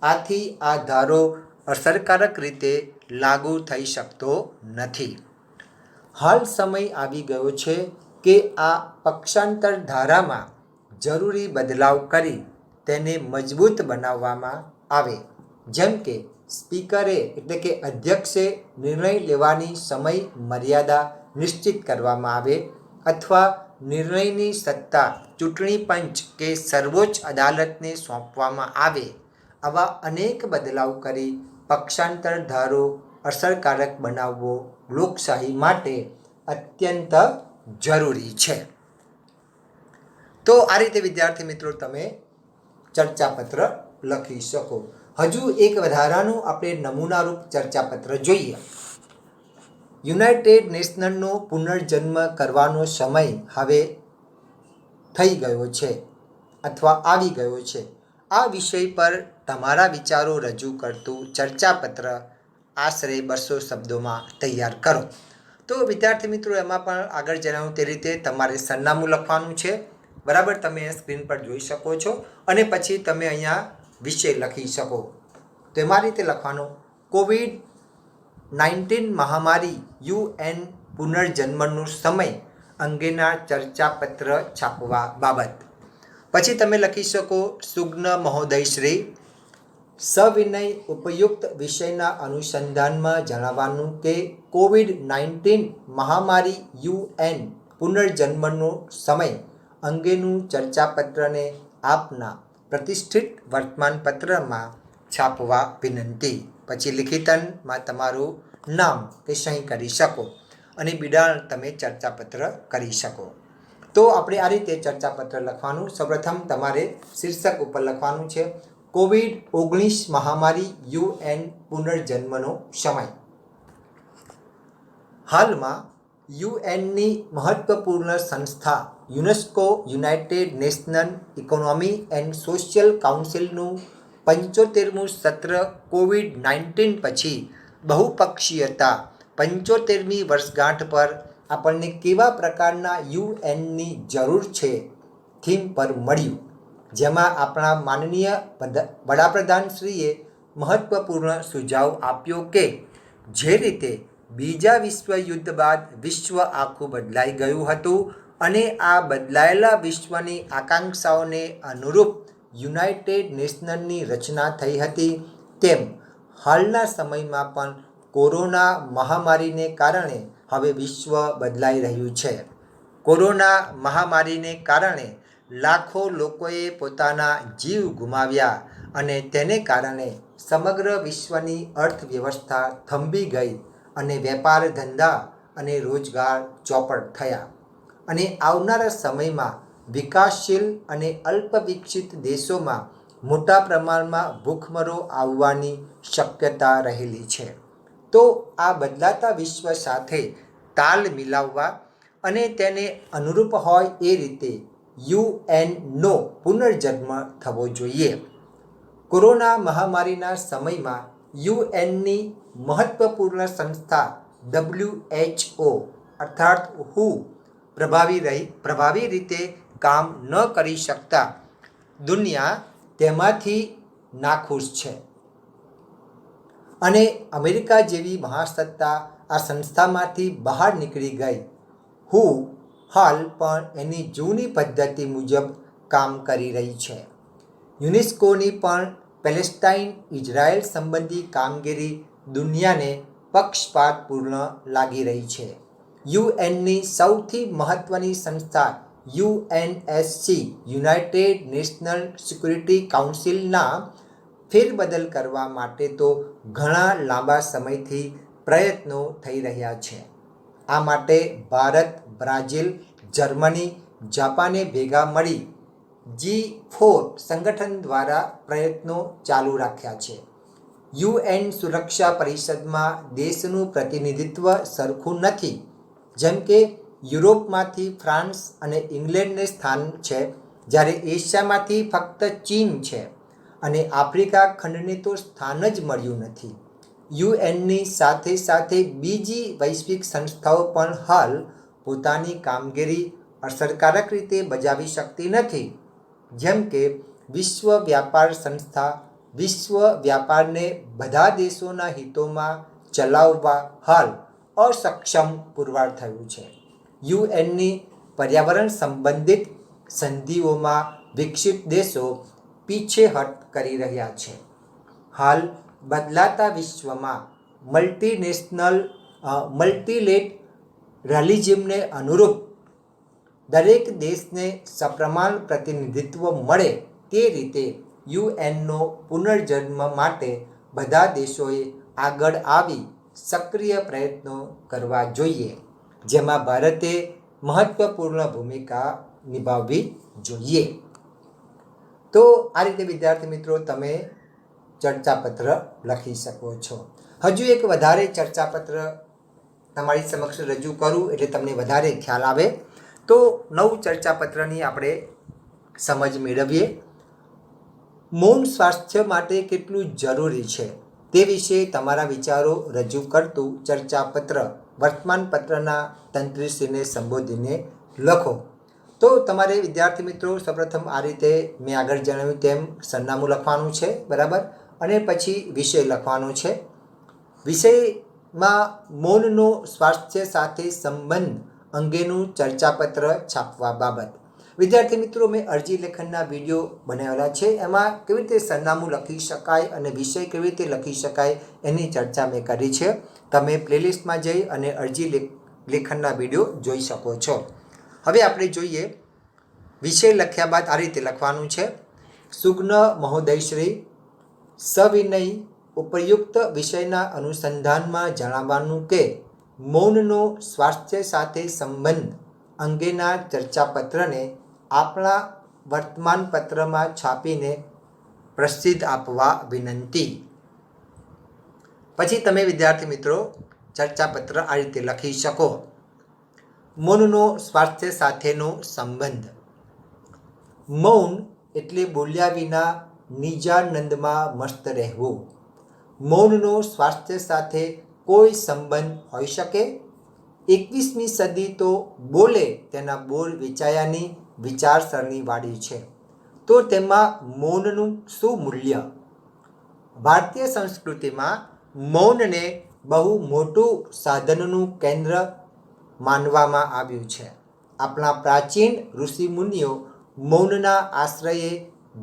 આથી આ ધારો અસરકારક રીતે લાગુ થઈ શકતો નથી. હાલ સમય આવી ગયો છે કે આ પક્ષાંતર ધારામાં જરૂરી બદલાવ કરી તેને મજબૂત બનાવવામાં આવે. જેમ કે સ્પીકરે એટલે કે અધ્યક્ષે નિર્ણય લેવાની સમય મર્યાદા નિશ્ચિત કરવામાં આવે અથવા નિર્ણયની સત્તા ચૂંટણી પંચ કે સર્વોચ્ચ અદાલતને સોંપવામાં આવે. આવા અનેક બદલાવ કરી પક્ષાંતર ધારો અસરકારક બનાવવો લોકશાહી માટે અત્યંત જરૂરી છે. તો આ રીતે વિદ્યાર્થી મિત્રો તમે ચર્ચાપત્ર લખી શકો. હજુ એક વધારાનું આપણે નમૂનારૂપ ચર્ચાપત્ર જોઈએ. યુનાઇટેડ નેશનનો પુનર્જન્મ કરવાનો સમય હવે થઈ ગયો છે અથવા આવી ગયો છે. આ વિષય પર તમારા વિચારો રજૂ કરતું ચર્ચાપત્ર આશરે 200 શબ્દોમાં તૈયાર કરો. તો વિદ્યાર્થી મિત્રો એમાં પણ આગળ જણાવ્યું તે રીતે તમારે સરનામું લખવાનું છે. બરાબર, તમે સ્ક્રીન પર જોઈ શકો છો અને પછી તમે અહીંયા વિષય લખી શકો. તો એમાં રીતે લખવાનું COVID-19 મહામારી UN પુનર્જન્મનો સમય અંગેના ચર્ચાપત્ર છાપવા બાબત. પછી તમે લખી શકો સુજ્ઞ મહોદયશ્રી, સવિનય ઉપયુક્ત વિષયના અનુસંધાનમાં જણાવવાનું કે COVID-19 મહામારી UN પુનર્જન્મનો સમય અંગેનું ચર્ચાપત્રને આપના પ્રતિષ્ઠિત વર્તમાનપત્રમાં છાપવા વિનંતી. પછી લિખિતનમાં તમારું નામ કે સહી કરી શકો. અને બિડાણ તમે ચર્ચાપત્ર કરી શકો. તો આપણે આ રીતે ચર્ચાપત્ર લખવાનું. સૌપ્રથમ તમારે શીર્ષક ઉપર લખવાનું છે COVID-19 મહામારી UN પુનર્જન્મનો સમય. હાલમાં યુએનની મહત્વપૂર્ણ સંસ્થા UNESCO united national economy and social કાઉન્સિલનું 75મું સત્ર COVID-19 પછી બહુપક્ષીયતા 75મી વર્ષગાંઠ પર આપણને કેવા પ્રકારના યુએનની જરૂર છે થીમ પર મળ્યું, જેમાં આપણા માનનીય વડાપ્રધાનશ્રીએ મહત્વપૂર્ણ સુઝાવ આપ્યો કે જે રીતે બીજા વિશ્વયુદ્ધ બાદ વિશ્વ આખું બદલાઈ ગયું હતું અને આ બદલાયેલા વિશ્વની આકાંક્ષાઓને અનુરૂપ યુનાઇટેડ નેશનની રચના થઈ હતી, તેમ હાલના સમયમાં પણ કોરોના મહામારીને કારણે હવે વિશ્વ બદલાઈ રહ્યું છે. કોરોના મહામારીને કારણે લાખો લોકોએ પોતાના જીવ ગુમાવ્યા અને તેને કારણે સમગ્ર વિશ્વની અર્થવ્યવસ્થા થંભી ગઈ અને વેપાર ધંધા અને રોજગાર ચોપટ થયા અને આવનારા સમયમાં વિકાસશીલ અને અલ્પવિકસિત દેશોમાં મોટા પ્રમાણમાં ભૂખમરો આવવાની શક્યતા રહેલી છે. તો આ બદલાતા વિશ્વ સાથે તાલ મિલાવવા અને તેને અનુરૂપ હોય એ રીતે યુએનનો પુનર્જન્મ થવો જોઈએ. કોરોના મહામારીના સમયમાં યુએનની મહત્વપૂર્ણ સંસ્થા WHO અર્થાત WHO પ્રભાવી રીતે કામ ન કરી શકતા દુનિયા તેમાંથી નાખુશ છે અને અમેરિકા જેવી મહાસત્તા આ સંસ્થામાંથી બહાર નીકળી ગઈ. WHO હાલ પણ એની જૂની પદ્ધતિ મુજબ કામ કરી રહી છે. યુનેસ્કોની પણ પેલેસ્ટાઇન ઇઝરાયલ સંબંધી કામગીરી દુનિયાને પક્ષપાતપૂર્ણ લાગી રહી છે. યુએનની સૌથી મહત્વની સંસ્થા UNSC યુનાઇટેડ નેશનલ સિક્યુરિટી કાઉન્સિલના ફેરબદલ કરવા માટે તો ઘણા લાંબા સમયથી પ્રયત્નો થઈ રહ્યા છે. આ માટે ભારત, બ્રાઝિલ, જર્મની, જાપાને ભેગા મળી G4 સંગઠન દ્વારા પ્રયત્નો ચાલુ રાખ્યા છે. UN સુરક્ષા પરિષદમાં દેશનું પ્રતિનિધિત્વ સરખું નથી. જેમ કે યુરોપમાંથી ફ્રાન્સ અને ઇંગ્લેન્ડને સ્થાન છે, જ્યારે એશિયામાંથી ફક્ત ચીન છે અને આફ્રિકા ખંડને તો સ્થાન જ મળ્યું નથી. યુએનની સાથે સાથે બીજી વૈશ્વિક સંસ્થાઓ પણ હાલ પોતાની કામગીરી અસરકારક રીતે બજાવી શકતી નથી. જેમ કે વિશ્વ વ્યાપાર સંસ્થા વિશ્વ વ્યાપારને બધા દેશોના હિતોમાં ચલાવવા હાલ અસક્ષમ પુરવાર થયું છે. યુએનની પર્યાવરણ સંબંધિત સંધિઓમાં વિકસિત દેશો પીછેહટ કરી રહ્યા છે. હાલ બદલાતા વિશ્વમાં મલ્ટીલેટરલિઝમને અનુરૂપ દરેક દેશને સપ્રમાણ પ્રતિનિધિત્વ મળે તે રીતે યુએનનો પુનર્જન્મ માટે બધા દેશોએ આગળ આવી સક્રિય પ્રયત્નો કરવા જોઈએ, જેમાં ભારતે મહત્વપૂર્ણ ભૂમિકા નિભાવવી જોઈએ. તો આ રીતે વિદ્યાર્થી મિત્રો તમે ચર્ચાપત્ર લખી શકો છો. હજુ એક વધારે ચર્ચાપત્ર તમારી સમક્ષ રજૂ કરું એટલે તમને વધારે ખ્યાલ આવે. તો નવું ચર્ચાપત્રની આપણે સમજ મેળવીએ. મૌન સ્વાસ્થ્ય માટે કેટલું જરૂરી છે તે વિશે તમારા વિચારો રજૂ કરતું ચર્ચાપત્ર વર્તમાનપત્રના તંત્રીશ્રીને સંબોધીને લખો. તો તમારે વિદ્યાર્થી મિત્રો સૌપ્રથમ આ રીતે મેં આગળ જણાવ્યું તેમ સરનામું લખવાનું છે, બરાબર, અને પછી વિષય લખવાનો છે. વિષયમાં મૌનનો સ્વાસ્થ્ય સાથે સંબંધ અંગેનું ચર્ચાપત્ર છાપવા બાબત. વિદ્યાર્થી મિત્રો મેં અરજી લેખનના વિડીયો બનાવેલા છે, એમાં કેવી રીતે સરનામું લખી શકાય અને વિષય કેવી રીતે લખી શકાય એની ચર્ચા મેં કરી છે. તમે પ્લેલિસ્ટમાં જઈ અને અરજી લેખનના વિડીયો જોઈ શકો છો. હવે આપણે જોઈએ વિષય લખ્યા બાદ આ રીતે લખવાનું છે. સુગ્ન મહોદયશ્રી, સવિનય ઉપયુક્ત વિષયના અનુસંધાનમાં જણાવવાનું કે મૌનનો સ્વાસ્થ્ય સાથે સંબંધ અંગેના ચર્ચાપત્રને આપણા વર્તમાનપત્રમાં છાપીને પ્રસિદ્ધ આપવા વિનંતી. પછી તમે વિદ્યાર્થી મિત્રો ચર્ચાપત્ર આ રીતે લખી શકો. મૌનનો સ્વાસ્થ્ય સાથેનો સંબંધ. મૌન એટલે બોલ્યા વિના નિજાનંદમાં મસ્ત રહેવું. મૌનનો સ્વાસ્થ્ય સાથે કોઈ સંબંધ હોઈ શકે? 21મી સદી તો બોલે તેના બોલ વિચાયાની વિચારસરણીવાળી છે. તો તેમાં મૌનનું શું મૂલ્ય? ભારતીય સંસ્કૃતિમાં મૌનને બહુ મોટું સાધનનું કેન્દ્ર માનવામાં આવ્યું છે. આપણા પ્રાચીન ઋષિમુનિઓ મૌનના આશ્રયે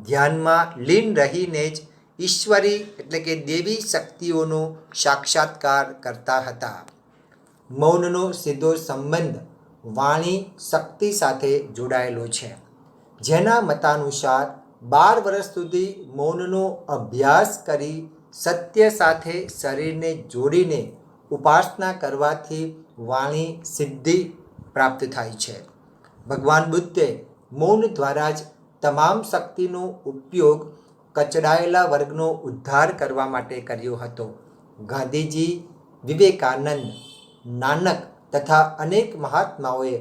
ધ્યાનમાં લીન રહીને જ ઈશ્વરી એટલે કે દેવી શક્તિઓનો સાક્ષાત્કાર કરતા હતા. મૌનનો સીધો સંબંધ વાણી શક્તિ સાથે જોડાયેલો છે. જેના મતાનુસાર 12 વર્ષ સુધી મૌનનો અભ્યાસ કરી સત્ય સાથે શરીરને જોડીને ઉપાસના કરવાથી વાણી સિદ્ધિ પ્રાપ્ત થાય છે. ભગવાન બુદ્ધે મૌન દ્વારા જ તમામ શક્તિનો ઉપયોગ કચડાયેલા વર્ગનો ઉદ્ધાર કરવા માટે કર્યો હતો. ગાંધીજી, વિવેકાનંદ, નાનક તથા અનેક મહાત્માઓએ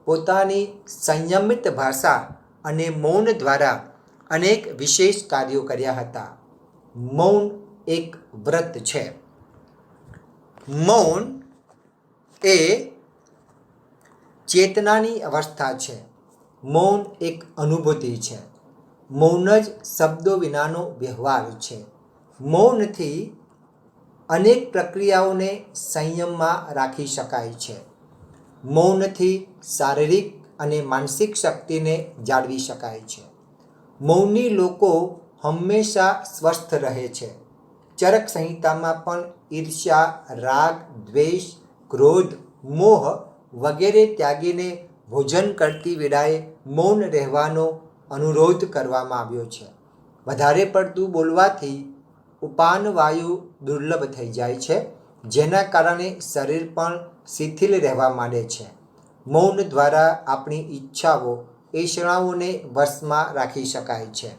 પોતાની સંયમિત ભાષા અને મૌન દ્વારા અનેક વિશેષ કાર્યો કર્યા હતા. મૌન એક વ્રત છે. મૌન એ ચેતનાની અવસ્થા છે. મૌન એક અનુભૂતિ છે. મૌન જ શબ્દો વિનાનો વ્યવહાર છે. મૌનથી અનેક પ્રક્રિયાઓને સંયમમાં રાખી શકાય છે. મૌનથી શારીરિક અને માનસિક શક્તિને જાળવી શકાય છે. મૌની લોકો હંમેશા સ્વસ્થ રહે છે. ચરક સંહિતામાં પણ ઈર્ષ્યા, રાગ, દ્વેષ, ક્રોધ, મોહ વગેરે ત્યાગીને ભોજન કરતી વેળાએ મૌન રહેવાનો અનુરોધ કરવામાં આવ્યો છે. વધારે પડતું બોલવાથી ઉપાનવાયુ દુર્લભ થઈ જાય છે, જેના કારણે શરીર પણ શિથિલ રહેવા માંડે છે. મૌન દ્વારા આપણી ઈચ્છાઓ, એષણાઓને વશમાં રાખી શકાય છે.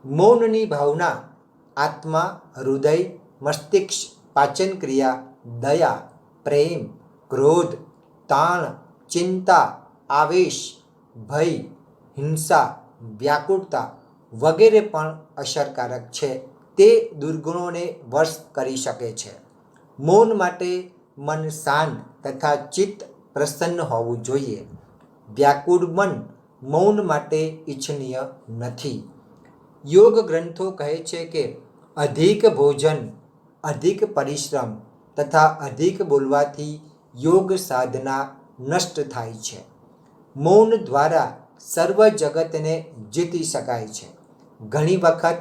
મૌનની ભાવના આત્મા, હૃદય, મસ્તિષ્ક, પાચન ક્રિયા, દયા, પ્રેમ, ક્રોધ, તાણ, ચિંતા, આવેશ, ભય, હિંસા, વ્યાકુળતા વગેરે પણ અસરકારક છે. તે દુર્ગુણોને વશ કરી શકે છે. મૌન માટે મન શાંત તથા ચિત્ત પ્રસન્ન હોવું જોઈએ. વ્યાકુળ મન મૌન માટે ઈચ્છનીય નથી. યોગ ગ્રંથો કહે છે કે અધિક ભોજન, અધિક પરિશ્રમ તથા અધિક બોલવાથી યોગ સાધના નષ્ટ થાય છે. મૌન દ્વારા સર્વ જગતને જીતી શકાય છે. ઘણી વખત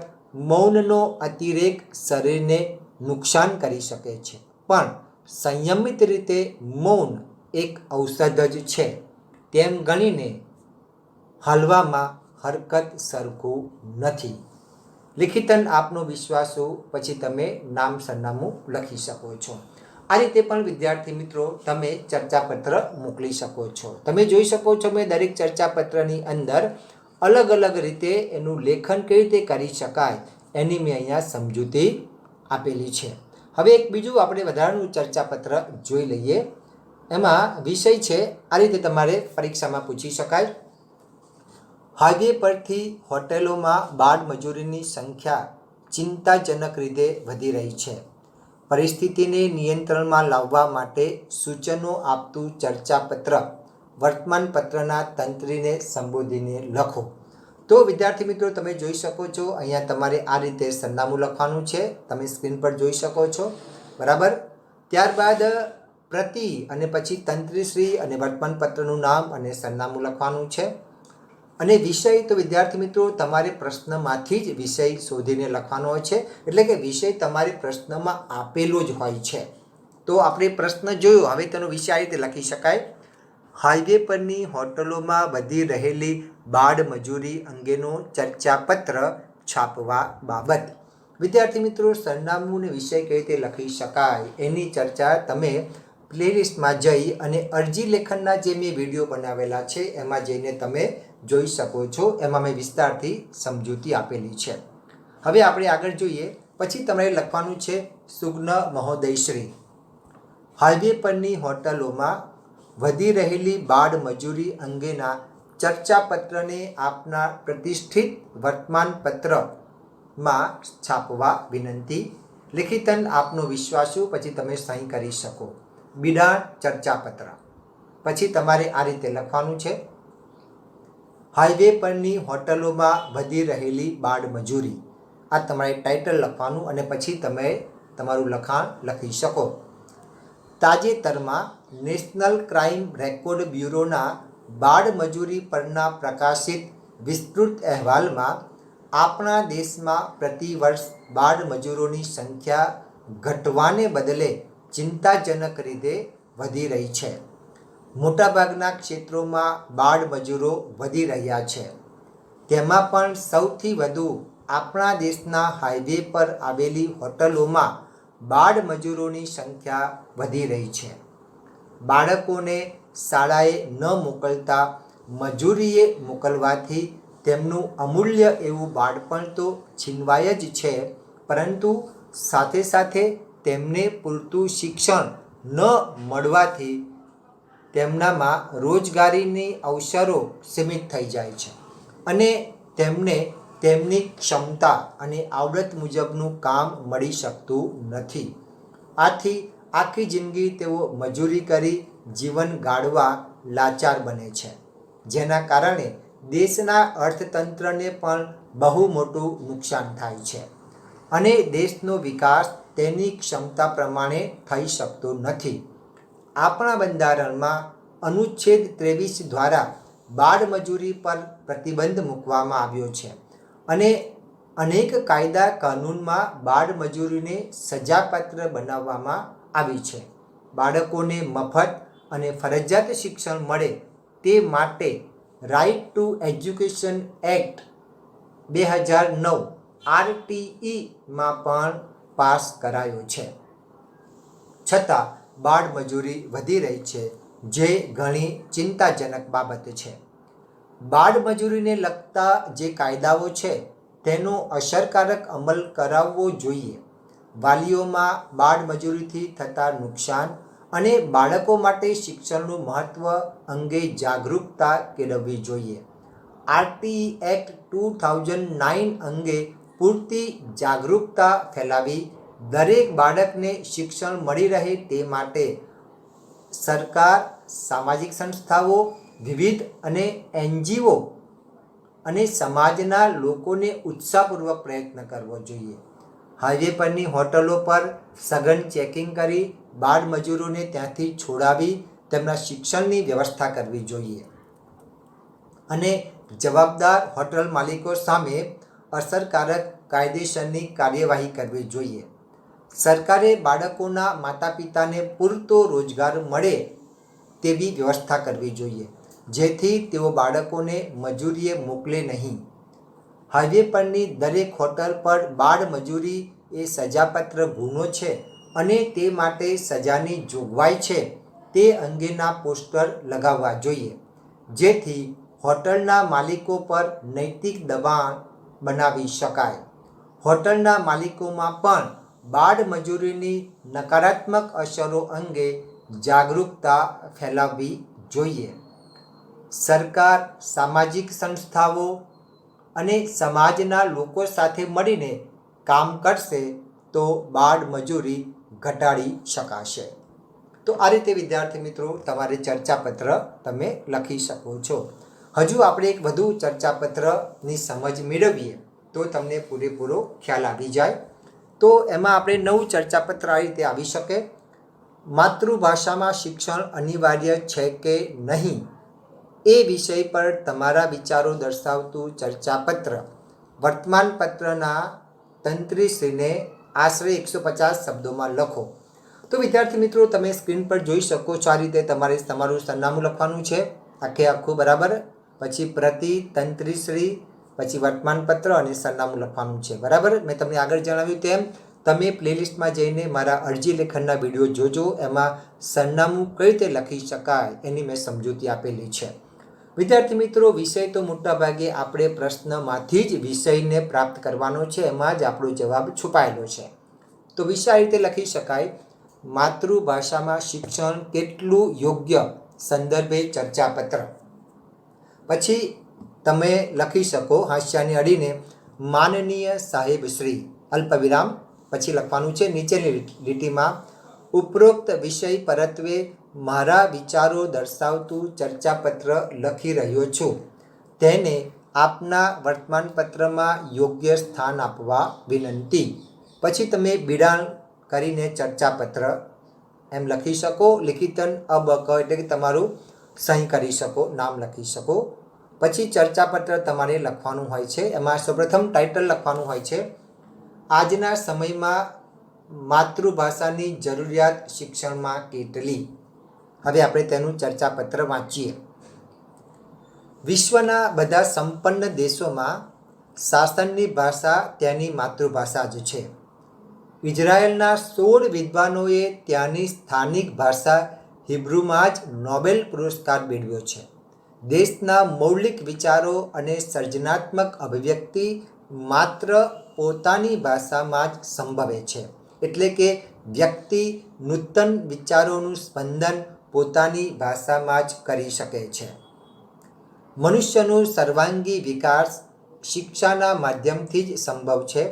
મૌનનો અતિરેક શરીરને નુકસાન કરી શકે છે, પણ સંયમિત રીતે મૌન એક ઔષધ જ છે તેમ ગણીને હાલવામાં હરકત સરખું નથી. લિખિતન આપનો વિશ્વાસો પછી તમે નામ સરનામું લખી શકો છો. આ રીતે પણ વિદ્યાર્થી મિત્રો તમે ચર્ચાપત્ર મોકલી શકો છો. તમે જોઈ શકો છો મેં દરેક ચર્ચાપત્રની અંદર અલગ અલગ રીતે એનું લેખન કેવી રીતે કરી શકાય એની મેં અહીંયા સમજૂતી આપેલી છે. હવે એક બીજું આપણે વધારાનું ચર્ચાપત્ર જોઈ લઈએ. એમાં વિષય છે આ રીતે તમારે પરીક્ષામાં પૂછી શકાય. હાઈવે પરથી હોટેલોમાં બાળ મજૂરીની સંખ્યા ચિંતાજનક રીતે વધી રહી છે. પરિસ્થિતિને નિયંત્રણમાં લાવવા માટે સૂચનો આપતું ચર્ચાપત્ર વર્તમાનપત્રના તંત્રીને સંબોધીને લખો. તો વિદ્યાર્થી મિત્રો તમે જોઈ શકો છો અહીંયા તમારે આ રીતે સરનામું લખવાનું છે. તમે સ્ક્રીન પર જોઈ શકો છો, બરાબર. ત્યારબાદ પ્રતિ અને પછી તંત્રીશ્રી અને વર્તમાનપત્રનું નામ અને સરનામું લખવાનું છે. અને વિષય તો વિદ્યાર્થી મિત્રો તમારે પ્રશ્નમાંથી જ વિષય શોધીને લખવાનો હોય છે. એટલે કે વિષય તમારે પ્રશ્નમાં આપેલો જ હોય છે. તો આપણે પ્રશ્ન જોયો, હવે તેનો વિષય આ રીતે લખી શકાય. હાઈવે પરની હોટલોમાં વધી રહેલી બાળ મજૂરી અંગેનો ચર્ચાપત્ર છાપવા બાબત. વિદ્યાર્થી મિત્રો સરનામું અને વિષય કઈ રીતે લખી શકાય એની ચર્ચા તમે પ્લેલિસ્ટમાં જઈ અને અરજી લેખનના જે મેં વિડીયો બનાવેલા છે એમાં જઈને તમે જોઈ શકો છો. એમાં મેં વિસ્તારથી સમજૂતી આપેલી છે. હવે આપણે આગળ જોઈએ. પછી તમારે લખવાનું છે સુગ્ન મહોદયશ્રી. હાઈવે પરની હોટલોમાં વધી રહેલી બાળ મજૂરી અંગેના ચર્ચાપત્રને આપના પ્રતિષ્ઠિત વર્તમાનપત્રમાં છાપવા વિનંતી. લિખિતન આપનો વિશ્વાસુ. પછી તમે સહી કરી શકો. બિડાણ ચર્ચાપત્ર. પછી તમારે આ રીતે લખવાનું છે હાઈવે પરની હોટલોમાં વધી રહેલી બાળ મજૂરી. આ તમારે ટાઇટલ લખવાનું અને પછી તમે તમારું લખાણ લખી શકો. તાજેતરમાં નેશનલ ક્રાઇમ રેકોર્ડ બ્યુરોના બાળ મજૂરી પરના પ્રકાશિત વિસ્તૃત અહેવાલમાં આપણા દેશમાં પ્રતિવર્ષ બાળ મજૂરોની સંખ્યા ઘટવાને બદલે ચિંતાજનક રીતે વધી રહી છે. મોટાભાગના ક્ષેત્રોમાં બાળ મજૂરો વધી રહ્યા છે. તેમાં પણ સૌથી વધુ આપણા દેશના હાઈવે પર આવેલી હોટલોમાં બાળ મજૂરોની સંખ્યા વધી રહી છે. બાળકોને શાળાએ ન મોકલતા મજૂરીએ મોકલવાથી તેમનું અમૂલ્ય એવું બાળપણ તો છીનવાય જ છે, પરંતુ સાથે સાથે તેમને પૂરતું શિક્ષણ ન મળવાથી તેમનામાં રોજગારીની અવસરો સીમિત થઈ જાય છે અને તેમને તેમની ક્ષમતા અને આવડત મુજબનું કામ મળી શકતું નથી. આથી આખી જિંદગી તેઓ મજૂરી કરી જીવન ગાળવા લાચાર બને છે, જેના કારણે દેશના અર્થતંત્રને પણ બહુ મોટું નુકસાન થાય છે અને દેશનો વિકાસ તેની ક્ષમતા પ્રમાણે થઈ શકતો નથી. આપણા બંધારણમાં અનુચ્છેદ 23 દ્વારા બાળ મજૂરી પર પ્રતિબંધ મૂકવામાં આવ્યો છે અને અનેક કાયદા કાનૂનમાં બાળ મજૂરીને સજાપાત્ર બનાવવામાં આવી છે. બાળકોને મફત અને ફરજિયાત શિક્ષણ મળે તે માટે રાઇટ ટુ એજ્યુકેશન એક્ટ 2009 RTEમાં પણ પાસ કરાયો છે. છતાં બાળ મજૂરી વધી રહી છે, જે ઘણી ચિંતાજનક બાબત છે. બાળ મજૂરીને લગતા જે કાયદાઓ છે તેનો અસરકારક અમલ કરાવવો જોઈએ. વાલીઓમાં બાળ મજૂરીથી થતા નુકસાન અને બાળકો માટે શિક્ષણનું મહત્ત્વ અંગે જાગૃતતા કેળવવી જોઈએ. RTE એક્ટ 2009 અંગે પૂરતી જાગૃતતા ફેલાવી દરેક બાળકને શિક્ષણ મળી રહે તે માટે સરકાર, સામાજિક સંસ્થાઓ, વિવિધ અને NGO અને સમાજના લોકોને ઉત્સાહપૂર્વક પ્રયત્ન કરવો જોઈએ. હાઈવે પરની હોટલો પર સઘન ચેકિંગ કરી બાળ મજૂરોને ત્યાંથી છોડાવી તેમના શિક્ષણની વ્યવસ્થા કરવી જોઈએ અને જવાબદાર હોટલ માલિકો સામે અસરકારક કાયદેસરની કાર્યવાહી કરવી જોઈએ. સરકારે બાળકોના માતા પિતાને પૂરતો રોજગાર મળે તેવી વ્યવસ્થા કરવી જોઈએ, જેથી તેઓ બાળકોને મજૂરીએ મોકલે નહીં. હાઈવે પરની દરેક હોટલ પર બાળ મજૂરી એ સજાપાત્ર ગુનો છે અને તે માટે સજાની જોગવાઈ છે તે અંગેના પોસ્ટર લગાવવા જોઈએ, જેથી હોટલના માલિકો પર નૈતિક દબાણ બનાવી શકાય. હોટલના માલિકોમાં પણ બાળ મજૂરીની નકારાત્મક અસરો અંગે જાગૃતતા ફેલાવવી જોઈએ. સરકાર, સામાજિક સંસ્થાઓ અને સમાજના લોકો સાથે મળીને કામ કરશે તો બાળ મજૂરી ઘટાડી શકાશે. તો આ રીતે વિદ્યાર્થી મિત્રો તમારે ચર્ચાપત્ર તમે લખી શકો છો. હજુ આપણે એક વધુ ચર્ચાપત્રની સમજ મેળવીએ તો તમને પૂરેપૂરો ખ્યાલ આવી જાય. તો એમાં આપણે નવું ચર્ચાપત્ર આ રીતે આવી શકે. માતૃભાષામાં શિક્ષણ અનિવાર્ય છે કે નહીં એ વિષય પર તમારા વિચારો દર્શાવતું ચર્ચાપત્ર વર્તમાનપત્રના તંત્રીશ્રીને આશરે 150 શબ્દોમાં લખો. તો વિદ્યાર્થી મિત્રો તમે સ્ક્રીન પર જોઈ શકો છો આ રીતે તમારે તમારું સરનામું લખવાનું છે, આખું બરાબર. પછી પ્રતિ, તંત્રીશ્રી, પછી વર્તમાનપત્ર અને સરનામું લખવાનું છે, બરાબર. મેં તમને આગળ જણાવ્યું તેમ તમે પ્લેલિસ્ટમાં જઈને મારા અરજી લેખનના વિડીયો જોજો. એમાં સરનામું કઈ રીતે લખી શકાય એની મેં સમજૂતી આપેલી છે. વિદ્યાર્થી મિત્રો, વિષય તો મોટાભાગે આપણે પ્રશ્નમાંથી જ વિષયને પ્રાપ્ત કરવાનો છે, એમાં જ આપણો જવાબ છુપાયેલો છે. તો વિષય આ રીતે લખી શકાય: માતૃભાષામાં શિક્ષણ કેટલું યોગ્ય, સંદર્ભે ચર્ચાપત્ર. પછી તમે લખી શકો હાસ્યાને અડીને, માનનીય સાહેબ શ્રી, અલ્પવિરામ, પછી લખવાનું છે નીચેની લીટીમાં, ઉપરોક્ત વિષય પરત્વે મારા વિચારો દર્શાવતું ચર્ચાપત્ર લખી રહ્યો છું. તેને આપના વર્તમાનપત્રમાં યોગ્ય સ્થાન આપવા વિનંતી. પછી તમે બિડાણ કરીને ચર્ચાપત્ર એમ લખી શકો. લિખિતન અબક એટલે કે તમારું સહી કરી શકો, નામ લખી શકો. પછી ચર્ચાપત્ર તમારે લખવાનું હોય છે. એમાં સૌપ્રથમ ટાઇટલ લખવાનું હોય છે, આજના સમયમાં માતૃભાષાની જરૂરિયાત શિક્ષણમાં કેટલી. હવે આપણે તેનું ચર્ચાપત્ર વાંચીએ. વિશ્વના બધા સંપન્ન દેશોમાં શાસનની ભાષા તેની માતૃભાષા જ છે. ઇઝરાયેલના 16 વિદ્વાનોએ ત્યાંની સ્થાનિક ભાષા હિબ્રુમાં જ નોબેલ પુરસ્કાર મેળવ્યો છે. દેશના મૌલિક વિચારો અને સર્જનાત્મક અભિવ્યક્તિ માત્ર પોતાની ભાષામાં જ સંભવે છે. એટલે કે વ્યક્તિ નૂતન વિચારોનું સ્પંદન પોતાની ભાષામાં જ કરી શકે છે. મનુષ્યનો સર્વાંગી વિકાસ શિક્ષાના માધ્યમથી જ સંભવ છે.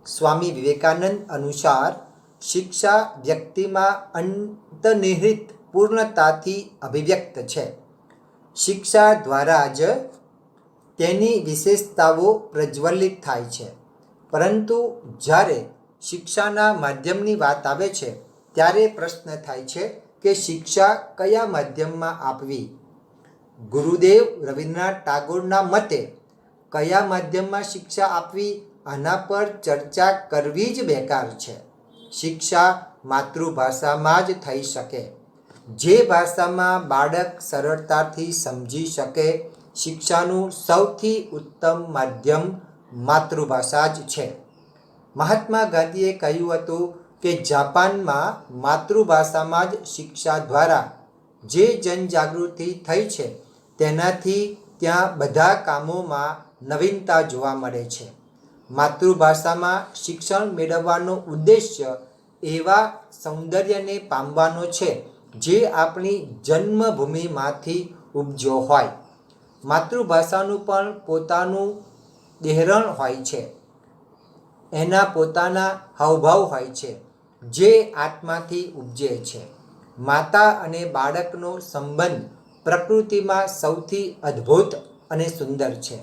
સ્વામી વિવેકાનંદ અનુસાર શિક્ષા વ્યક્તિમાં અંતર્નિહિત પૂર્ણતાથી અભિવ્યક્ત છે. શિક્ષા દ્વારા જ તેની વિશેષતાઓ પ્રજ્વલિત થાય છે. પરંતુ જ્યારે શિક્ષાના માધ્યમની વાત આવે છે ત્યારે પ્રશ્ન થાય છે કે શિક્ષા કયા માધ્યમમાં આપવી. ગુરુદેવ રવિન્દ્રનાથ ટાગોરના મતે કયા માધ્યમમાં શિક્ષા આપવી, આના પર ચર્ચા કરવી જ બેકાર છે. શિક્ષા માતૃભાષામાં જ થઈ શકે. જે ભાષામાં બાળક સરળતાથી સમજી શકે, શિક્ષાનું સૌથી ઉત્તમ માધ્યમ માતૃભાષા જ છે. મહાત્મા ગાંધીએ કહ્યું હતું કે જાપાનમાં માતૃભાષામાં જ શિક્ષા દ્વારા જે જનજાગૃતિ થઈ છે તેનાથી ત્યાં બધા કામોમાં નવીનતા જોવા મળે છે. માતૃભાષામાં શિક્ષણ મેળવવાનો ઉદ્દેશ્ય એવા સૌંદર્યને પામવાનો છે જે આપણી જન્મભૂમિમાંથી ઉપજ્યો હોય. માતૃભાષાનું પણ પોતાનું દેહરણ હોય છે, એના પોતાના હાવભાવ હોય છે જે આત્માથી ઉપજે છે. માતા અને બાળકનો સંબંધ પ્રકૃતિમાં સૌથી અદ્ભુત અને સુંદર છે.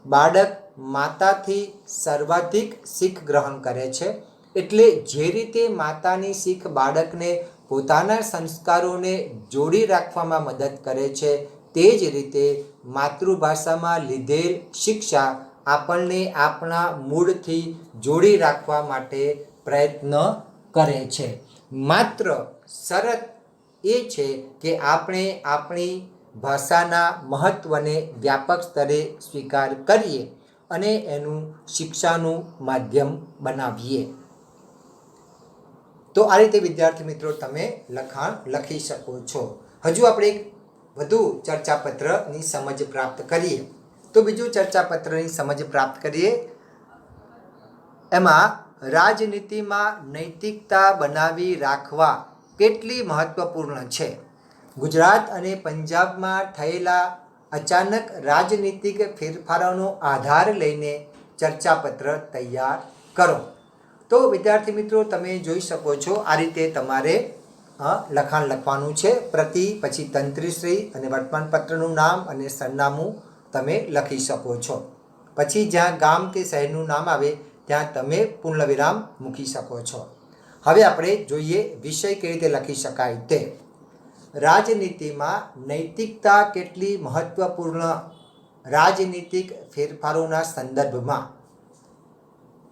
બાળક માતાથી સર્વાધિક શીખ ગ્રહણ કરે છે. એટલે જે રીતે માતાની શીખ બાળકને પોતાના સંસ્કારોને જોડી રાખવામાં મદદ કરે છે, તે જ રીતે માતૃભાષામાં લીધેલ શિક્ષા આપણને આપણા મૂળથી જોડી રાખવા માટે પ્રયત્ન કરે છે. માત્ર શરત એ છે કે આપણે આપણી ભાષાના મહત્ત્વને વ્યાપક સ્તરે સ્વીકાર કરીએ અને એનું શિક્ષાનું માધ્યમ બનાવીએ. તો આ રીતે વિદ્યાર્થી મિત્રો તમે લખાણ લખી શકો છો. હજુ આપણે એક વધુ ચર્ચાપત્રની સમજ પ્રાપ્ત કરીએ. તો બીજું ચર્ચાપત્રની સમજ પ્રાપ્ત કરીએ. એમાં રાજનીતિમાં નૈતિકતા બનાવી રાખવા કેટલી મહત્વપૂર્ણ છે. ગુજરાત અને પંજાબમાં થયેલા અચાનક રાજનીતિક ફેરફારોનો આધાર લઈને ચર્ચાપત્ર તૈયાર કરો. તો વિદ્યાર્થી મિત્રો તમે જોઈ શકો છો આ રીતે તમારે લખાણ લખવાનું છે. પ્રતિ, પછી તંત્રીશ્રી અને વર્તમાનપત્રનું નામ અને સરનામું તમે લખી શકો છો. પછી જ્યાં ગામ કે શહેરનું નામ આવે ત્યાં તમે પૂર્ણવિરામ મૂકી શકો છો. હવે આપણે જોઈએ વિષય કેવી રીતે લખી શકાય તે. રાજનીતિમાં નૈતિકતા કેટલી મહત્વપૂર્ણ રાજનીતિક ફેરફારોના સંદર્ભમાં.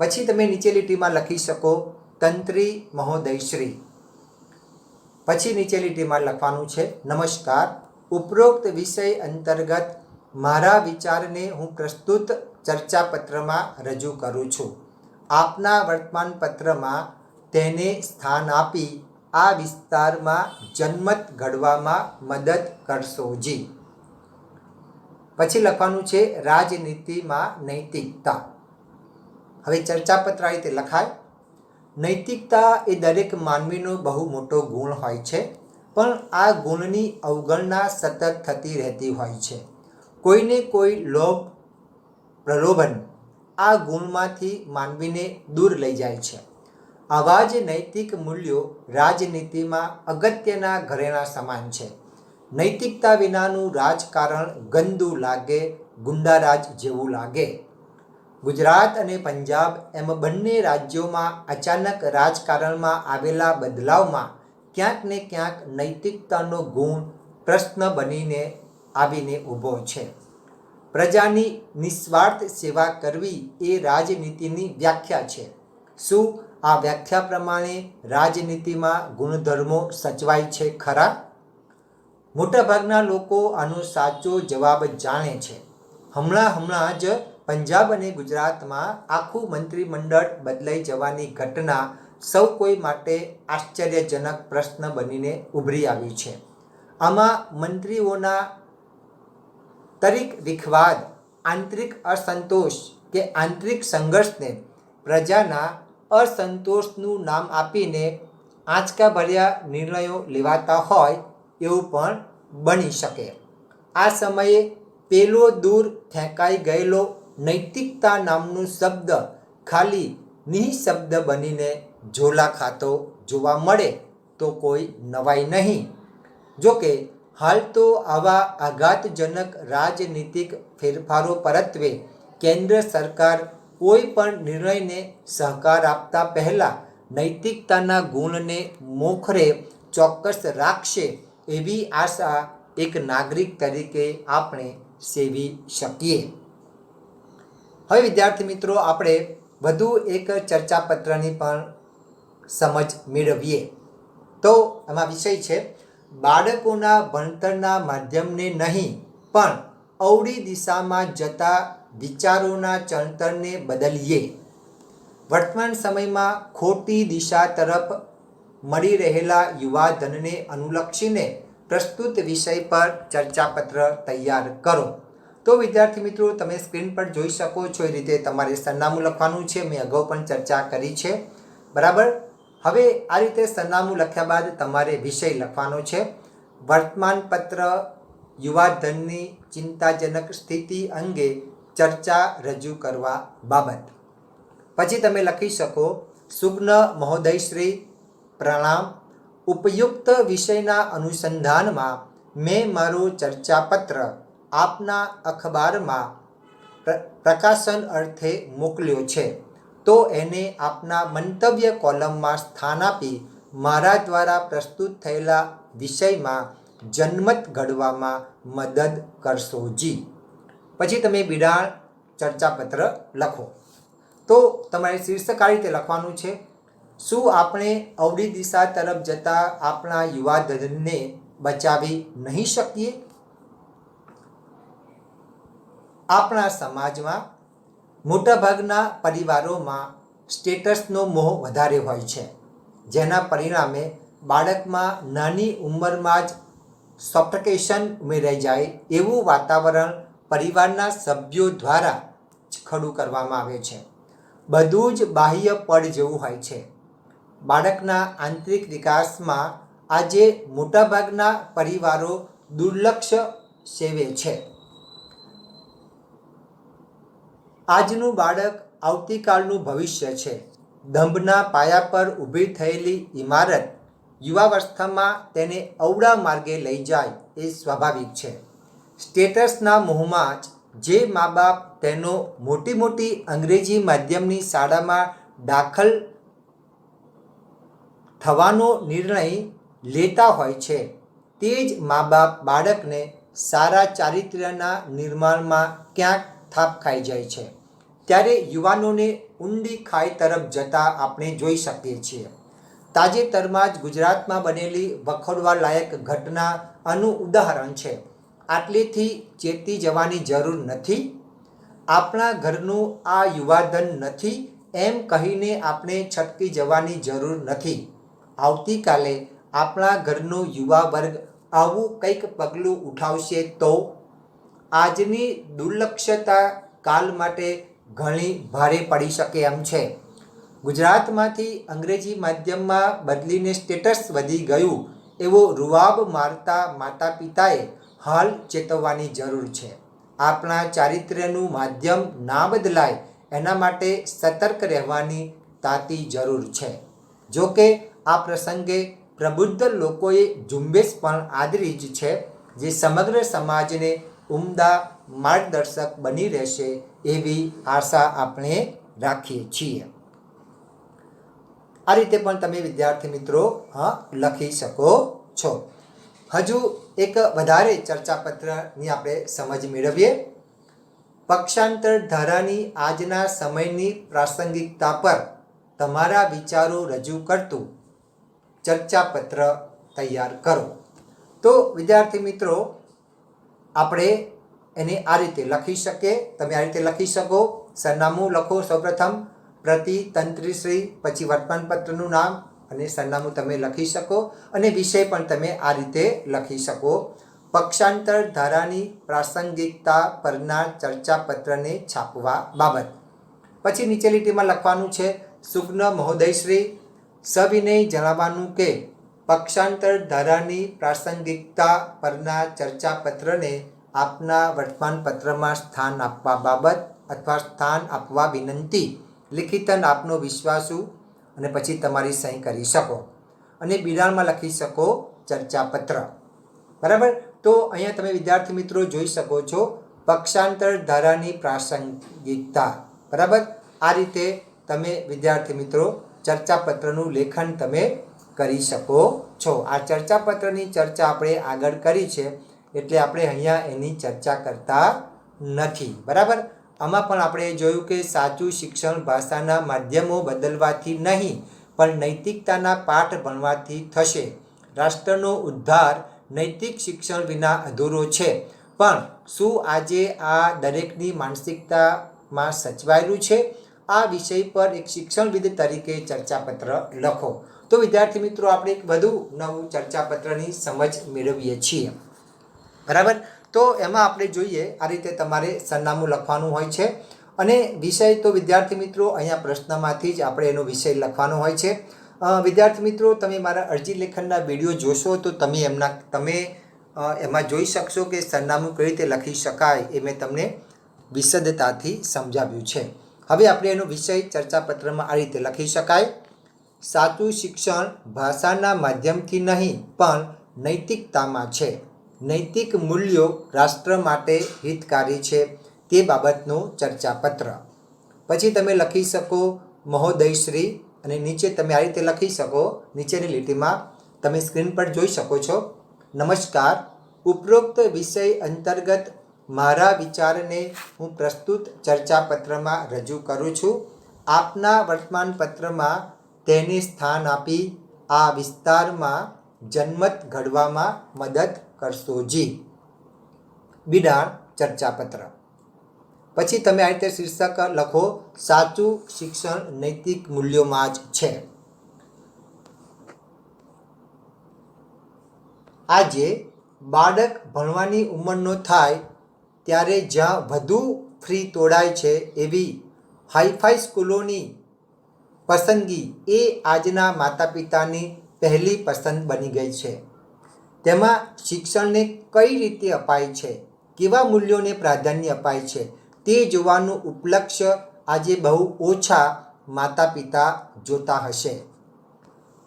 પછી તમે નીચે લીટીમાં લખી શકો તંત્રી મહોદયશ્રી. પછી નીચે લીટીમાં લખવાનું છે નમસ્કાર, ઉપરોક્ત વિષય અંતર્ગત મારા વિચારને હું પ્રસ્તુત ચર્ચાપત્રમાં રજૂ કરું છું. આપના વર્તમાનપત્રમાં તેને સ્થાન આપી આ વિસ્તારમાં જનમત ઘડવામાં મદદ કરશો જી. પછી લખવાનું છે રાજનીતિમાં નૈતિકતા. હવે ચર્ચાપત્ર આ રીતે લખાય. નૈતિકતા એ દરેક માનવીનો બહુ મોટો ગુણ હોય છે, પણ આ ગુણની અવગણના સતત થતી રહેતી હોય છે. કોઈને કોઈ લોભ પ્રલોભન આ ગુણમાંથી માનવીને દૂર લઈ જાય છે. આવા જ નૈતિક મૂલ્યો રાજનીતિમાં અગત્યના ઘરેણા સમાન છે. નૈતિકતા વિનાનું રાજકારણ ગંદુ લાગે, ગુંડારાજ જેવું લાગે. ગુજરાત અને પંજાબ એમ બંને રાજ્યોમાં અચાનક રાજકારણમાં આવેલા બદલાવમાં ક્યાંક ને ક્યાંક નૈતિકતાનો ગુણ પ્રશ્ન બનીને આવીને ઊભો છે. પ્રજાની નિસ્વાર્થ સેવા કરવી એ રાજનીતિની વ્યાખ્યા છે. શું આ વ્યાખ્યા પ્રમાણે રાજનીતિમાં ગુણધર્મો સચવાય છે ખરા? મોટાભાગના લોકો આનો સાચો જવાબ જાણે છે. હમણાં જ પંજાબ અને ગુજરાતમાં આખું મંત્રીમંડળ બદલાઈ જવાની ઘટના સૌ કોઈ માટે આશ્ચર્યજનક પ્રશ્ન બનીને ઉભરી આવી છે. આમાં મંત્રીઓના તરીક વિખવાદ, આંતરિક અસંતોષ કે આંતરિક સંઘર્ષને પ્રજાના અસંતોષનું નામ આપીને આંચકાભર્યા નિર્ણયો લેવાતા હોય એવું પણ બની શકે. આ સમયે પેલો દૂર ફેંકાઈ ગયેલો નૈતિકતા નામનો શબ્દ ખાલી નિઃશબ્દ બનીને ઝોલા ખાતો જોવા મળે તો કોઈ નવાઈ નહીં. જોકે હાલ તો આવા આઘાતજનક રાજનીતિક ફેરફારો પરત્વે કેન્દ્ર સરકાર કોઈ પણ નિર્ણયને સહકાર આપતા પહેલાં નૈતિકતાના ગુણને મોખરે ચોક્કસ રાખશે એવી આશા એક નાગરિક તરીકે આપણે સેવી શકીએ. હવે વિદ્યાર્થી મિત્રો, આપણે વધુ એક ચર્ચાપત્રની પણ સમજ મેળવીએ. તો એમાં વિષય છે બાળકોના ભણતરના માધ્યમને નહીં પણ અવળી દિશામાં જતા વિચારોના ચણતરને બદલીએ. વર્તમાન સમયમાં ખોટી દિશા તરફ મળી રહેલા યુવાધનને અનુલક્ષીને પ્રસ્તુત વિષય પર ચર્ચાપત્ર તૈયાર કરો. તો વિદ્યાર્થી મિત્રો, તમે સ્ક્રીન પર જોઈ શકો છો એ રીતે તમારે સરનામું લખવાનું છે. મેં અગાઉ પણ ચર્ચા કરી છે, બરાબર. હવે આ રીતે સરનામું લખ્યા બાદ તમારે વિષય લખવાનો છે. વર્તમાનપત્ર યુવાધનની ચિંતાજનક સ્થિતિ અંગે ચર્ચા રજૂ કરવા બાબત. પછી તમે લખી શકો સુગ્ન મહોદયશ્રી, પ્રણામ. ઉપયુક્ત વિષયના અનુસંધાનમાં મેં મારો ચર્ચાપત્ર આપના અખબારમાં પ્રકાશન અર્થે મોકલ્યો છે. તો એને આપના મંતવ્ય કોલમમાં સ્થાન આપી મારા દ્વારા પ્રસ્તુત થયેલા વિષયમાં જનમત ઘડવામાં મદદ કરશો જી. પછી તમે બિડાણ ચર્ચાપત્ર લખો. તો તમારે શીર્ષક આ રીતે લખવાનું છે, શું આપણે અવળી દિશા તરફ જતા આપણા યુવાધનને બચાવી નહીં શકીએ? આપણા સમાજમાં મોટાભાગના પરિવારોમાં સ્ટેટસનો મોહ વધારે હોય છે, જેના પરિણામે બાળકમાં નાની ઉંમરમાં જ સોફ્ટિકેશન ઉમેરાઈ જાય એવું વાતાવરણ પરિવારના સભ્યો દ્વારા જ ખડું કરવામાં આવે છે. બધું જ બાહ્ય પડ જેવું હોય છે. બાળકના આંતરિક વિકાસમાં આજે મોટાભાગના પરિવારો દુર્લક્ષ સેવે છે. આજનું બાળક આવતીકાલનું ભવિષ્ય છે. દંભના પાયા પર ઊભી થયેલી ઇમારત યુવાવસ્થામાં તેને અવળા માર્ગે લઈ જાય એ સ્વાભાવિક છે. સ્ટેટસના મોહમાં જ જે મા બાપ તેનો મોટી અંગ્રેજી માધ્યમની શાળામાં દાખલ થવાનો નિર્ણય લેતા હોય છે, તે જ મા બાપ બાળકને સારા ચારિત્ર્યના નિર્માણમાં ક્યાંક થાપ ખાઈ જાય છે. ત્યારે યુવાનોને ઊંડી ખાઈ તરફ જતા આપણે જોઈ શકીએ છીએ. તાજેતરમાં જ ગુજરાતમાં બનેલી વખોડવા લાયક ઘટના આનું ઉદાહરણ છે. આટલેથી ચેતી જવાની જરૂર નથી? આપણા ઘરનું આ યુવાધન નથી એમ કહીને આપણે છટકી જવાની જરૂર નથી. આવતીકાલે આપણા ઘરનો યુવા વર્ગ આવું કંઈક પગલું ઉઠાવશે તો આજની દુર્લક્ષતા કાલ માટે ઘણી ભારે પડી શકે એમ છે. ગુજરાતમાંથી અંગ્રેજી માધ્યમમાં બદલીને સ્ટેટસ વધી ગયું એવો રૂવાબ મારતા માતા પિતાએ હાલ ચેતવવાની જરૂર છે. આપણા ચારિત્ર્યનું માધ્યમ ના બદલાય એના માટે સતર્ક રહેવાની તાતી જરૂર છે. જો કે આ પ્રસંગે પ્રબુદ્ધ લોકોએ ઝુંબેશ પણ આદરી જ છે, જે સમગ્ર સમાજને ઉમદા માર્ગદર્શક બની રહેશે એવી આશા આપણે રાખીએ છીએ. આ રીતે પણ તમે વિદ્યાર્થી મિત્રો લખી શકો છો. હજુ એક વધારે ચર્ચાપત્રની આપણે સમજ મેળવીએ. પક્ષાંતર ધારાની આજના સમયની પ્રાસંગિકતા પર તમારા વિચારો રજૂ કરતું ચર્ચાપત્ર તૈયાર કરો. તો વિદ્યાર્થી મિત્રો આપણે એને આ રીતે લખી શકીએ. તમે આ રીતે લખી શકો. સરનામું લખો સૌપ્રથમ, પ્રતિ તંત્રીશ્રી, પછી વર્તમાનપત્રનું નામ અને સરનામું તમે લખી શકો, અને વિષય પણ તમે આ રીતે લખી શકો. પક્ષાંતર ધારાની પ્રાસંગિકતા પરના ચર્ચાપત્રને છાપવા બાબત. પછી નીચે લીટીમાં લખવાનું છે, સુગ્ન મહોદયશ્રી, સવિનય જણાવવાનું કે પક્ષાંતર ધારાની પ્રાસંગિકતા પરના ચર્ચાપત્રને આપના વર્તમાનપત્રમાં સ્થાન આપવા બાબત અથવા સ્થાન આપવા વિનંતી. લિખિતન આપનો વિશ્વાસુ, અને પછી તમારી સહી કરી શકો અને બિરાણમાં લખી શકો ચર્ચાપત્ર. બરાબર. તો અહીંયા તમે વિદ્યાર્થી મિત્રો જોઈ શકો છો પક્ષાંતર ધારાની પ્રાસંગિકતા. બરાબર. આ રીતે તમે વિદ્યાર્થી મિત્રો ચર્ચાપત્રનું લેખન તમે કરી શકો છો. આ ચર્ચાપત્રની ચર્ચા આપણે આગળ કરી છે એટલે આપણે અહીંયા એની ચર્ચા કરતા નથી. બરાબર. આમાં પણ આપણે જોયું કે સાચું શિક્ષણ ભાષાના માધ્યમો બદલવાથી નહીં પણ નૈતિકતાના પાઠ ભણવાથી થશે. રાષ્ટ્રનો ઉદ્ધાર નૈતિક શિક્ષણ વિના અધૂરો છે. પણ શું આજે આ દરેકની માનસિકતામાં સચવાયેલું છે? આ વિષય પર એક શિક્ષણવિદ તરીકે ચર્ચાપત્ર લખો. તો વિદ્યાર્થી મિત્રો આપણે એક વધુ નવું ચર્ચાપત્રની સમજ મેળવીએ છીએ. બરાબર. તો એમાં આપણે જોઈએ આ રીતે તમારે સરનામું લખવાનું હોય છે અને વિષય તો વિદ્યાર્થી મિત્રો અહીંયા પ્રશ્નમાંથી જ આપણે એનો વિષય લખવાનો હોય છે. વિદ્યાર્થી મિત્રો તમે મારા અરજી લેખનના વિડીયો જોશો તો તમે એમાં જોઈ શકશો કે સરનામું કઈ રીતે લખી શકાય એ મેં તમને વિશદતાથી સમજાવ્યું છે. હવે આપણે એનો વિષય ચર્ચાપત્રમાં આ રીતે લખી શકાય. સાચું શિક્ષણ ભાષાના માધ્યમથી નહીં પણ નૈતિકતામાં છે. નૈતિક મૂલ્યો રાષ્ટ્ર માટે હિતકારી છે તે બાબતનું ચર્ચાપત્ર. પછી તમે લખી શકો મહોદયશ્રી, અને નીચે તમે આ રીતે લખી શકો. નીચેની લીટીમાં તમે સ્ક્રીન પર જોઈ શકો છો, નમસ્કાર, ઉપરોક્ત વિષય અંતર્ગત મારા વિચારને હું પ્રસ્તુત ચર્ચાપત્રમાં રજૂ કરું છું. આપના વર્તમાનપત્રમાં તેને સ્થાન આપી આ વિસ્તારમાં જનમત ઘડવામાં મદદ કરશો જી. બિડાણ ચર્ચાપત્ર. પછી તમે આ રીતે શીર્ષક લખો, સાચું શિક્ષણ નૈતિક મૂલ્યોમાં જ છે. આજે બાળક ભણવાની ઉંમરનો થાય ત્યારે જ્યાં વધુ ફી તોડાય છે એવી હાઈફાઈ સ્કૂલોની પસંદગી એ આજના માતા પિતાની પહેલી પસંદ બની ગઈ છે. તેમાં શિક્ષણને કઈ રીતે અપાય છે, કેવા મૂલ્યોને પ્રાધાન્ય અપાય છે તે જોવાનું ઉપલક્ષ્ય આજે બહુ ઓછા માતા પિતા જોતા હશે.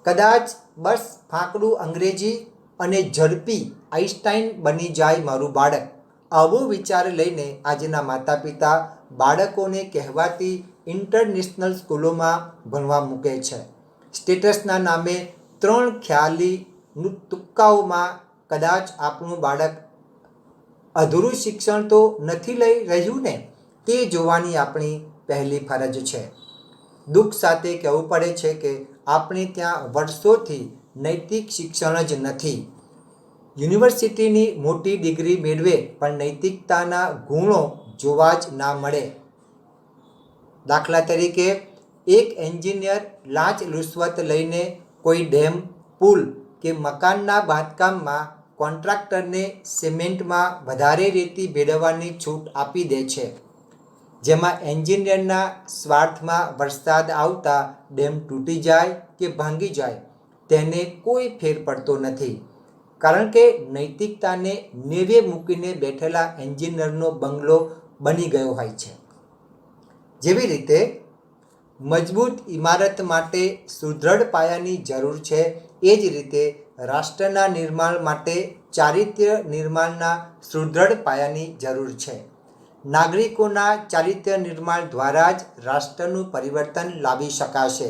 કદાચ બસ ફાંકડું અંગ્રેજી અને ઝડપી આઈન્સ્ટાઈન બની જાય મારું બાળક, આવો વિચાર લઈને આજના માતા પિતા બાળકોને કહેવાતી ઇન્ટરનેશનલ સ્કૂલોમાં ભણવા મૂકે છે. સ્ટેટસના નામે 3 ખ્યાલી તુક્કાઓમાં કદાચ આપણું બાળક અધૂરું શિક્ષણ તો નથી લઈ રહ્યું ને, તે જોવાની આપણી પહેલી ફરજ છે. દુઃખ સાથે કહેવું પડે છે કે આપણે ત્યાં વર્ષોથી નૈતિક શિક્ષણ જ નથી. યુનિવર્સિટીની મોટી ડિગ્રી મેળવે પણ નૈતિકતાના ગુણો જોવા જ ના મળે. દાખલા તરીકે એક એન્જિનિયર લાંચ રૂશ્વત લઈને કોઈ ડેમ, પુલ કે મકાનના બાંધકામમાં કોન્ટ્રાક્ટરને સિમેન્ટમાં વધારે રેતી ભેળવવાની છૂટ આપી દે છે, જેમાં એન્જિનિયરના સ્વાર્થમાં વરસાદ આવતા ડેમ તૂટી જાય કે ભાંગી જાય તેને કોઈ ફેર પડતો નથી, કારણ કે નૈતિકતાને નેવે મૂકીને બેઠેલા એન્જિનિયરનો બંગલો બની ગયો હોય છે. જેવી રીતે મજબૂત ઇમારત માટે સુદૃઢ પાયાની જરૂર છે, એ જ રીતે રાષ્ટ્રના નિર્માણ માટે ચારિત્ર્ય નિર્માણના સુદૃઢ પાયાની જરૂર છે. નાગરિકોના ચારિત્ર્ય નિર્માણ દ્વારા જ રાષ્ટ્રનું પરિવર્તન લાવી શકાશે.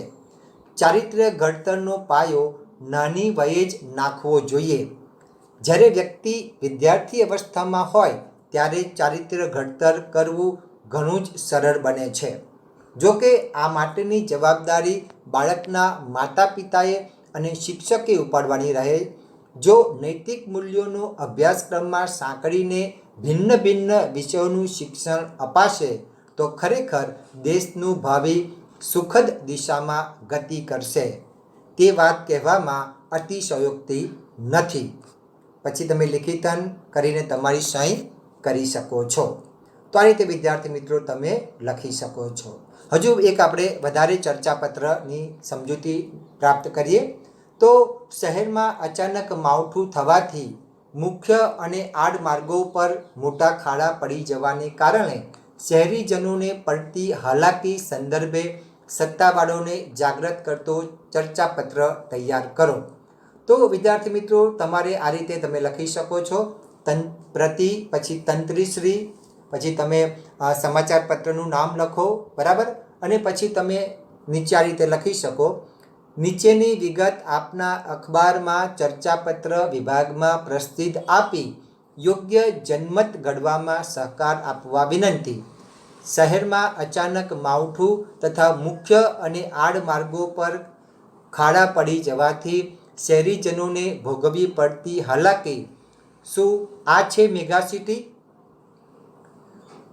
ચારિત્ર્ય ઘડતરનો પાયો નાની વયે જ નાખવો જોઈએ. જ્યારે વ્યક્તિ વિદ્યાર્થી અવસ્થામાં હોય ત્યારે ચારિત્ર્ય ઘડતર કરવું ઘણું જ સરળ બને છે. જો કે આ માટેની જવાબદારી બાળકના માતા પિતાએ અને શિક્ષકે ઉપાડવાની રહે. જો નૈતિક મૂલ્યોનો અભ્યાસક્રમમાં સાંકળીને ભિન્ન ભિન્ન વિષયોનું શિક્ષણ અપાશે તો ખરેખર દેશનું ભાવિ સુખદ દિશામાં ગતિ કરશે. તે વાત કહેવામાં અતિશયોક્તિ નથી. પછી તમે લિખિતન કરીને તમારી સહી કરી શકો છો. તો આ રીતે વિદ્યાર્થી મિત્રો તમે લખી શકો છો. હજુ એક આપણે વધારે ચર્ચાપત્રની સમજૂતી પ્રાપ્ત કરીએ તો શહેરમાં અચાનક માવઠું થવાથી મુખ્ય અને આડ માર્ગો પર મોટા ખાડા પડી જવાને કારણે શહેરીજનોને પડતી હાલાકી સંદર્ભે સત્તાવાળાઓને જાગૃત કરતો ચર્ચાપત્ર તૈયાર કરો. તો વિદ્યાર્થી મિત્રો તમારે આ રીતે તમે લખી શકો છો. પ્રતિ, પછી તંત્રીશ્રી, પછી તમે સમાચાર પત્રનું નામ લખો, બરાબર, અને પછી તમે નીચે આ રીતે લખી શકો. નીચેની વિગત આપના અખબારમાં ચર્ચાપત્ર વિભાગમાં પ્રસિદ્ધ આપી યોગ્ય જનમત ઘડવામાં સહકાર આપવા વિનંતી. શહેરમાં અચાનક માવઠું તથા મુખ્ય અને આડ માર્ગો પર ખાડા પડી જવાથી શહેરીજનોને ભોગવવી પડતી હાલાકી. શું આ છે મેગા સિટી?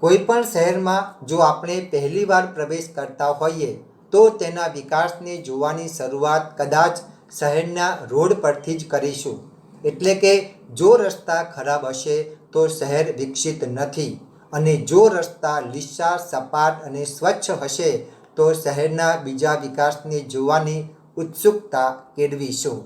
કોઈપણ શહેરમાં જો આપણે પહેલીવાર પ્રવેશ કરતા હોઈએ તો તેના વિકાસને જોવાની શરૂઆત કદાચ શહેરના રોડ પરથી જ કરીશું. એટલે કે જો રસ્તા ખરાબ હશે તો શહેર વિકસિત નથી, અને જો રસ્તા લીસા, સપાટ અને સ્વચ્છ હશે તો શહેરના બીજા વિકાસને જોવાની ઉત્સુકતા કેળવીશું.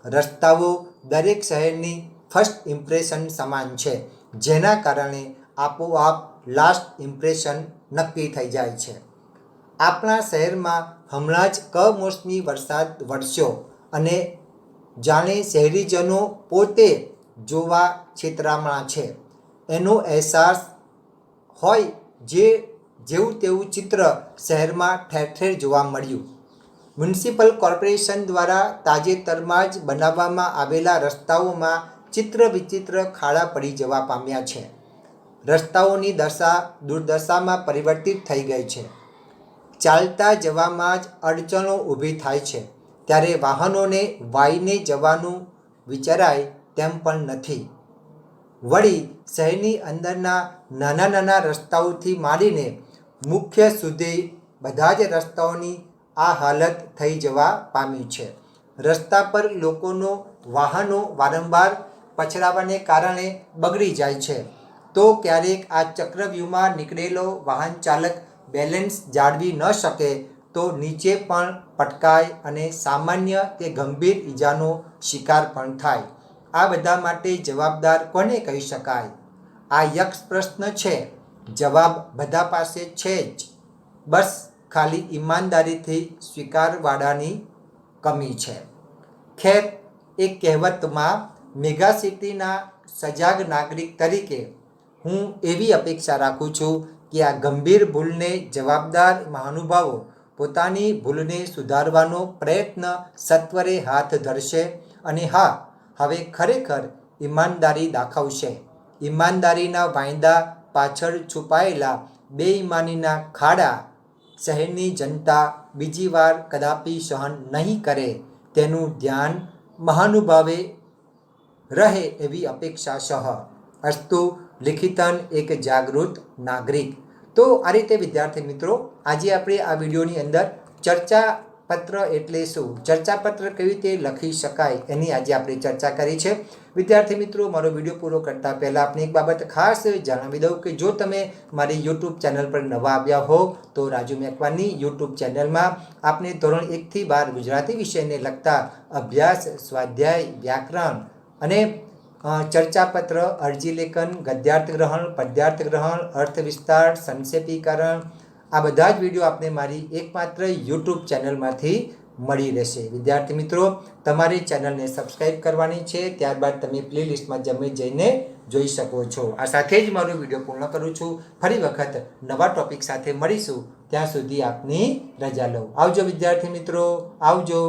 રસ્તાઓ દરેક શહેરની ફર્સ્ટ ઇમ્પ્રેશન સમાન છે, જેના કારણે આપોઆપ લાસ્ટ ઇમ્પ્રેશન નક્કી થઈ જાય છે. આપણા શહેરમાં હમણાં જ કમોસમી વરસાદ વરસ્યો અને જાણે શહેરીજનો પોતે જોવા છેતરામણા છે એનો અહેસાસ હોય. જેવું તેવું ચિત્ર શહેરમાં ઠેર ઠેર જોવા મળ્યું. મ્યુનિસિપલ કોર્પોરેશન દ્વારા તાજેતરમાં જ બનાવવામાં આવેલા રસ્તાઓમાં ચિત્ર વિચિત્ર ખાડા પડી જવા પામ્યા છે. રસ્તાઓની દશા દુર્દશામાં પરિવર્તિત થઈ ગઈ છે. ચાલતા જવામાં જ અડચણો ઊભી થાય છે, ત્યારે વાહનોને વાઈને જવાનું વિચારાય તેમ પણ નથી. વળી શહેરની અંદરના નાના નાના રસ્તાઓથી માંડીને મુખ્ય સુધી બધા જ રસ્તાઓની આ હાલત થઈ જવા પામી છે. રસ્તા પર વાહનો વારંવાર પછડાવાને કારણે બગડી જાય છે. તો ક્યારેક આ ચક્રવ્યૂહમાં નીકળેલો વાહન ચાલક બેલેન્સ જાળવી ન શકે તો નીચે પણ પટકાય અને સામાન્ય કે ગંભીર ઈજાનો શિકાર પણ થાય. આ બધા માટે જવાબદાર કોને કહી શકાય? આ યક્ષ પ્રશ્ન છે. જવાબ બધા પાસે છે જ, બસ ખાલી ઈમાનદારીથી સ્વીકારવાળાની કમી છે. ખેર, એક કહેવતમાં મેગા સિટીના સજાગ નાગરિક તરીકે હું એવી અપેક્ષા રાખું છું કે આ ગંભીર ભૂલને જવાબદાર મહાનુભાવો પોતાની ભૂલને સુધારવાનો પ્રયત્ન સત્વરે હાથ ધરશે અને હા, હવે ખરેખર ઈમાનદારી દાખવશે. ઈમાનદારીના વાયદા પાછળ છુપાયેલા બેઈમાનીના ખાડા શહેરની જનતા બીજી વાર કદાપી સહન નહીં કરે તેનું ધ્યાન મહાનુભાવે રહે એવી અપેક્ષા સહ. અસ્તુ લિખિતન એક જાગૃત નાગરિક. તો આ રીતે વિદ્યાર્થી મિત્રો આજે આપણે આ વિડીયોની અંદર ચર્ચાપત્ર એટલે શું, ચર્ચાપત્ર કેવી રીતે લખી શકાય એની આજે આપણે ચર્ચા કરી છે. વિદ્યાર્થી મિત્રો, મારો વિડીયો પૂરો કરતાં પહેલાં આપણે એક બાબત ખાસ જણાવી દઉં કે જો તમે મારી યુટ્યુબ ચેનલ પર નવા આવ્યા હો તો રાજુ મેકવાનની યુટ્યુબ ચેનલમાં આપણે ધોરણ 1 થી 12 ગુજરાતી વિષયને લગતા અભ્યાસ, સ્વાધ્યાય, વ્યાકરણ અને ચર્ચાપત્ર, અરજી લેખન, ગદ્યાર્થ ગ્રહણ, પદ્યાર્થ ગ્રહણ, અર્થ વિસ્તાર, સંક્ષેપીકરણ આ બધા જ વિડીયો આપને મારી એકમાત્ર યુટ્યુબ ચેનલમાંથી મળી રહેશે. વિદ્યાર્થી મિત્રો, તમારી ચેનલને સબસ્ક્રાઈબ કરવાની છે, ત્યારબાદ તમે પ્લેલિસ્ટમાં જઈને જોઈ શકો છો. આ સાથે જ મારો વિડીયો પૂર્ણ કરું છું. ફરી વખત નવા ટોપિક સાથે મળીશું. ત્યાં સુધી આપની રજા લઉં. આવજો વિદ્યાર્થી મિત્રો, આવજો.